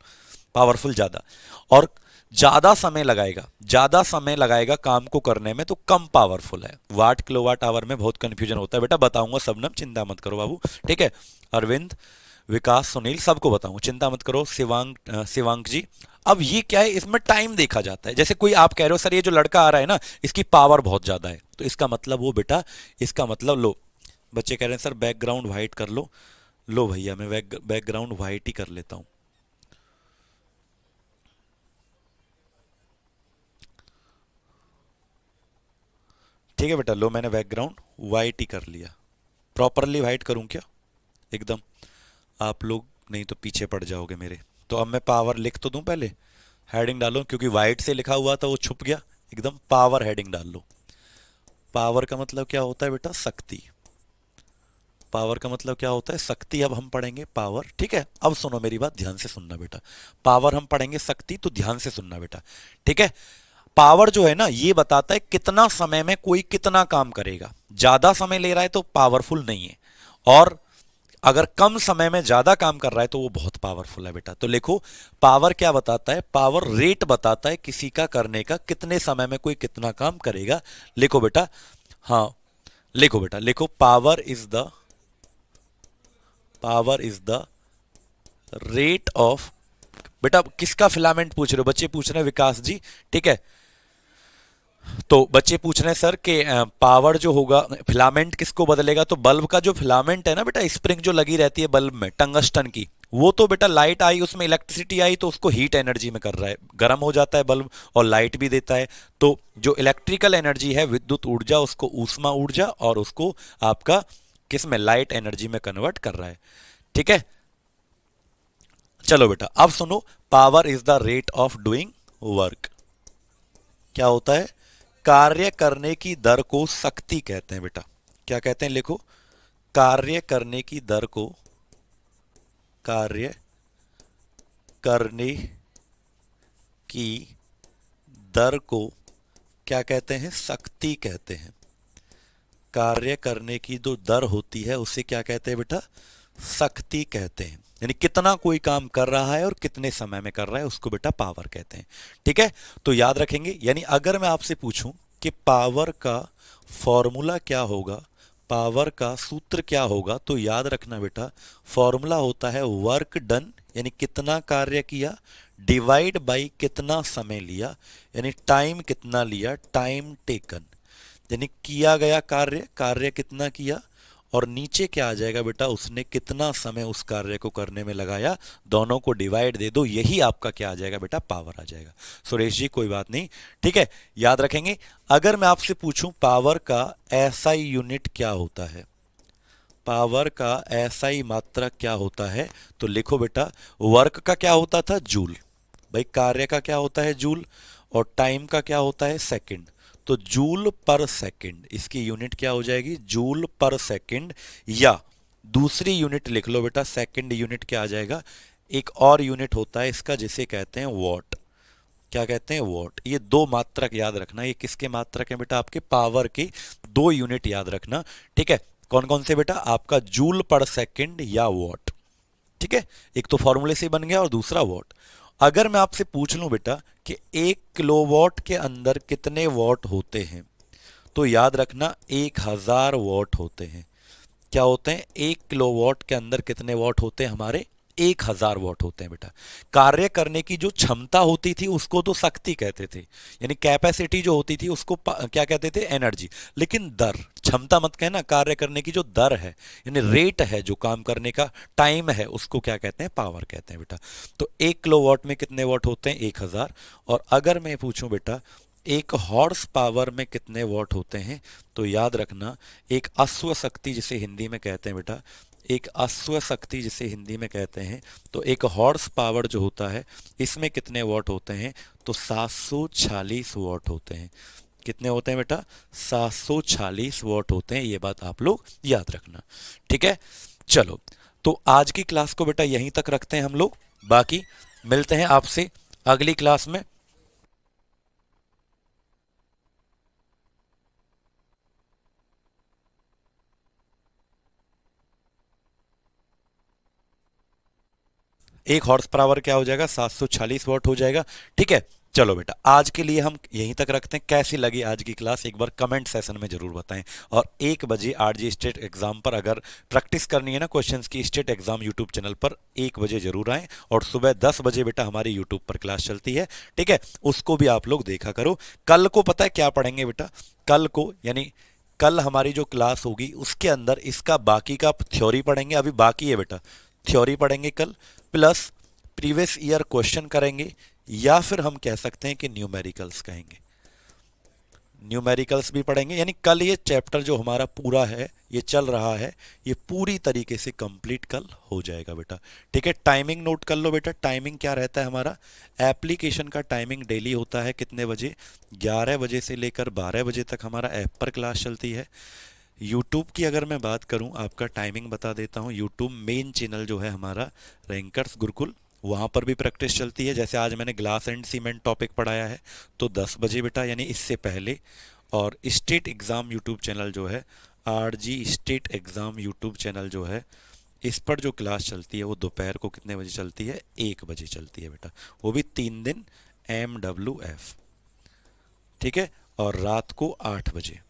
पावरफुल ज्यादा। और ज्यादा समय लगाएगा, ज्यादा समय लगाएगा काम को करने में, तो कम पावरफुल है। वाट किलोवाट आवर में बहुत कंफ्यूजन होता है बेटा, बताऊंगा सबनम, चिंता मत करो बाबू। ठीक है, अरविंद, विकास, सुनील, सबको बताऊंगा, चिंता मत करो। शिवांक जी, अब ये क्या है, इसमें टाइम देखा जाता है। जैसे कोई आप कह रहे हो सर ये जो लड़का आ रहा है ना इसकी पावर बहुत ज्यादा है, तो इसका मतलब वो बेटा, इसका मतलब लो, बच्चे कह रहे हैं सर बैकग्राउंड व्हाइट कर लो, लो भैया मैं बैकग्राउंड व्हाइट ही कर लेता हूं। ठीक है बेटा, लो मैंने बैकग्राउंड वाइट ही कर लिया। प्रॉपरली वाइट करूं क्या एकदम? आप लोग नहीं तो पीछे पड़ जाओगे मेरे। तो अब मैं पावर लिख तो दूं, पहले हेडिंग डालो, क्योंकि वाइट से लिखा हुआ था वो छुप गया एकदम। पावर हेडिंग डाल लो। पावर का मतलब क्या होता है बेटा? शक्ति। पावर का मतलब क्या होता है? शक्ति। अब हम पढ़ेंगे पावर, ठीक है? अब सुनो मेरी बात, ध्यान से सुनना बेटा। पावर हम पढ़ेंगे शक्ति, तो ध्यान से सुनना बेटा, ठीक है? पावर जो है ना, ये बताता है कितना समय में कोई कितना काम करेगा। ज्यादा समय ले रहा है तो पावरफुल नहीं है, और अगर कम समय में ज्यादा काम कर रहा है तो वो बहुत पावरफुल है बेटा। तो लिखो, पावर क्या बताता है? पावर रेट बताता है किसी का करने का, कितने समय में कोई कितना काम करेगा। लिखो बेटा, हाँ लिखो बेटा, लिखो power is the rate of. बेटा किसका फिलामेंट पूछ रहे हो? बच्चे पूछ रहे हैं, विकास जी, ठीक है? तो बच्चे पूछ रहे हैं सर कि पावर जो होगा, फिलामेंट किसको बदलेगा? तो बल्ब का जो फिलामेंट है ना बेटा, स्प्रिंग जो लगी रहती है बल्ब में टंगस्टन की, वो तो बेटा लाइट आई, उसमें इलेक्ट्रिसिटी आई तो उसको हीट एनर्जी में कर रहा है, गर्म हो जाता है बल्ब और लाइट भी देता है। तो जो इलेक्ट्रिकल एनर्जी है, विद्युत ऊर्जा, उसको ऊष्मा ऊर्जा, और उसको आपका किस में? लाइट एनर्जी में कन्वर्ट कर रहा है, ठीक है? चलो बेटा अब सुनो, power is the rate of doing work. क्या होता है? कार्य करने की दर को शक्ति कहते हैं बेटा। क्या कहते हैं? लिखो, कार्य करने की दर को, कार्य करने की दर को क्या कहते हैं? शक्ति कहते हैं। कार्य करने की जो दर होती है उसे क्या कहते हैं बेटा? शक्ति कहते हैं। यानी कितना कोई काम कर रहा है और कितने समय में कर रहा है, उसको बेटा पावर कहते हैं, ठीक है? तो याद रखेंगे। यानी अगर मैं आपसे पूछूं कि पावर का फॉर्मूला क्या होगा, पावर का सूत्र क्या होगा, तो याद रखना बेटा, फॉर्मूला होता है वर्क डन, यानी कितना कार्य किया, डिवाइड बाई कितना समय लिया, यानी टाइम कितना लिया, टाइम टेकन, यानी किया गया कार्य, कार्य कितना किया, और नीचे क्या आ जाएगा बेटा? उसने कितना समय उस कार्य को करने में लगाया, दोनों को डिवाइड दे दो, यही आपका क्या आ जाएगा बेटा? पावर आ जाएगा। सुरेश जी कोई बात नहीं, ठीक है, याद रखेंगे। अगर मैं आपसे पूछूं पावर का एसआई यूनिट क्या होता है, पावर का एसआई मात्रक क्या होता है, तो लिखो बेटा, वर्क का क्या होता था? जूल। भाई कार्य का क्या होता है? जूल। और टाइम का क्या होता है? सेकंड। तो जूल पर सेकंड, इसकी यूनिट क्या हो जाएगी? जूल पर सेकंड। या दूसरी यूनिट लिख लो बेटा, सेकंड यूनिट क्या आ जाएगा? एक और यूनिट होता है इसका जिसे कहते हैं वॉट। क्या कहते हैं? वॉट। ये दो मात्रक याद रखना। ये किसके मात्रक है बेटा? आपके पावर के दो यूनिट याद रखना, ठीक है? कौन कौन से बेटा? आपका जूल पर सेकंड या वॉट, ठीक है? एक तो फॉर्मूले से बन गया और दूसरा वॉट। अगर मैं आपसे पूछ लूं बेटा कि 1 किलोवाट के अंदर कितने वॉट होते हैं, तो याद रखना 1000 वॉट होते हैं। क्या होते हैं? 1 किलोवाट के अंदर कितने वॉट होते हैं हमारे? 1000 वॉट होते हैं बेटा। कार्य करने की जो क्षमता होती थी उसको तो शक्ति कहते थे, यानी कैपेसिटी जो होती थी उसको क्या कहते थे? एनर्जी। लेकिन दर, क्षमता मत कहना, कार्य करने की जो दर है यानी रेट है, जो काम करने का टाइम है, उसको क्या कहते हैं? पावर कहते हैं बेटा। तो 1 किलोवाट में कितने वॉट होते हैं? 1000। और अगर मैं पूछूं बेटा 1 हॉर्स पावर में कितने वॉट होते हैं, तो याद रखना, एक अश्व शक्ति जिसे हिंदी में कहते हैं बेटा, एक अश्व शक्ति जिसे हिंदी में कहते हैं, तो 1 हॉर्स पावर जो होता है इसमें कितने वॉट होते हैं? तो 746 वॉट होते हैं। कितने होते हैं बेटा? 746 वॉट होते हैं। ये बात आप लोग याद रखना, ठीक है? चलो, तो आज की क्लास को बेटा यहीं तक रखते हैं हम लोग, बाकी मिलते हैं आपसे अगली क्लास में। एक हॉर्स पावर क्या हो जाएगा? 746 वॉट हो जाएगा, ठीक है? चलो बेटा, आज के लिए हम यहीं तक रखते हैं। कैसी लगी आज की क्लास एक बार कमेंट सेशन में जरूर बताएं। और 1 बजे आरजी स्टेट एग्जाम पर अगर प्रैक्टिस करनी है ना क्वेश्चंस की, स्टेट एग्जाम यूट्यूब चैनल पर 1 बजे जरूर आएं। और सुबह 10 बजे बेटा हमारी यूट्यूब पर क्लास चलती है, ठीक है? उसको भी आप लोग देखा करो। कल को पता है क्या पढ़ेंगे बेटा? कल को यानी कल हमारी जो क्लास होगी उसके अंदर इसका बाकी का थ्योरी पढ़ेंगे, अभी बाकी है बेटा, थ्योरी पढ़ेंगे कल, प्लस प्रीवियस ईयर क्वेश्चन करेंगे, या फिर हम कह सकते हैं कि न्यूमेरिकल्स कहेंगे। न्यूमेरिकल्स भी पढ़ेंगे, यानी कल ये चैप्टर जो हमारा पूरा है, ये चल रहा है, ये पूरी तरीके से कंप्लीट कल हो जाएगा बेटा। ठीक है, टाइमिंग नोट कर लो बेटा। टाइमिंग क्या रहता है हमारा, एप्लीकेशन का टाइमिंग डेली होता है कितने बजे, 11 बजे से लेकर 12 बजे तक हमारा ऐप पर क्लास चलती है। यूट्यूब की अगर मैं बात करूं, आपका टाइमिंग बता देता हूं। यूट्यूब मेन चैनल जो है हमारा रैंकर्स गुरुकुल, वहाँ पर भी प्रैक्टिस चलती है। जैसे आज मैंने ग्लास एंड सीमेंट टॉपिक पढ़ाया है, तो 10 बजे बेटा, यानी इससे पहले। और स्टेट एग्ज़ाम यूट्यूब चैनल जो है, RG state exam YouTube channel जो है, इस पर जो क्लास चलती है वो दोपहर को कितने बजे चलती है, 1 बजे चलती है बेटा। वो भी 3 दिन MWF। ठीक है, और रात को 8 बजे,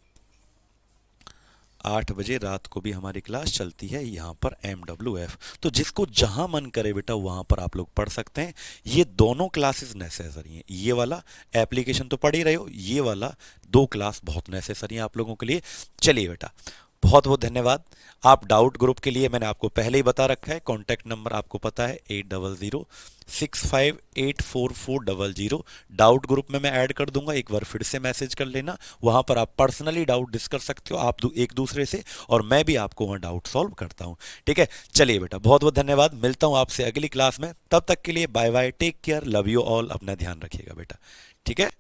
8 बजे रात को भी हमारी क्लास चलती है यहाँ पर MWF। तो जिसको जहाँ मन करे बेटा वहाँ पर आप लोग पढ़ सकते हैं। ये दोनों क्लासेस नेसेसरी हैं। ये वाला एप्लीकेशन तो पढ़ ही रहे हो, ये वाला 2 क्लास बहुत नेसेसरी हैं आप लोगों के लिए। चलिए बेटा, बहुत बहुत धन्यवाद। आप डाउट ग्रुप के लिए मैंने आपको पहले ही बता रखा है, कॉन्टैक्ट नंबर आपको पता है 8006584400। डाउट ग्रुप में मैं ऐड कर दूंगा, एक बार फिर से मैसेज कर लेना। वहां पर आप पर्सनली डाउट डिस्कस सकते हो आप एक दूसरे से, और मैं भी आपको वहां डाउट सॉल्व करता हूं। ठीक है, चलिए बेटा, बहुत बहुत धन्यवाद। मिलता हूं आपसे अगली क्लास में, तब तक के लिए bye bye, take care, love you all, अपना ध्यान रखिएगा बेटा। ठीक है।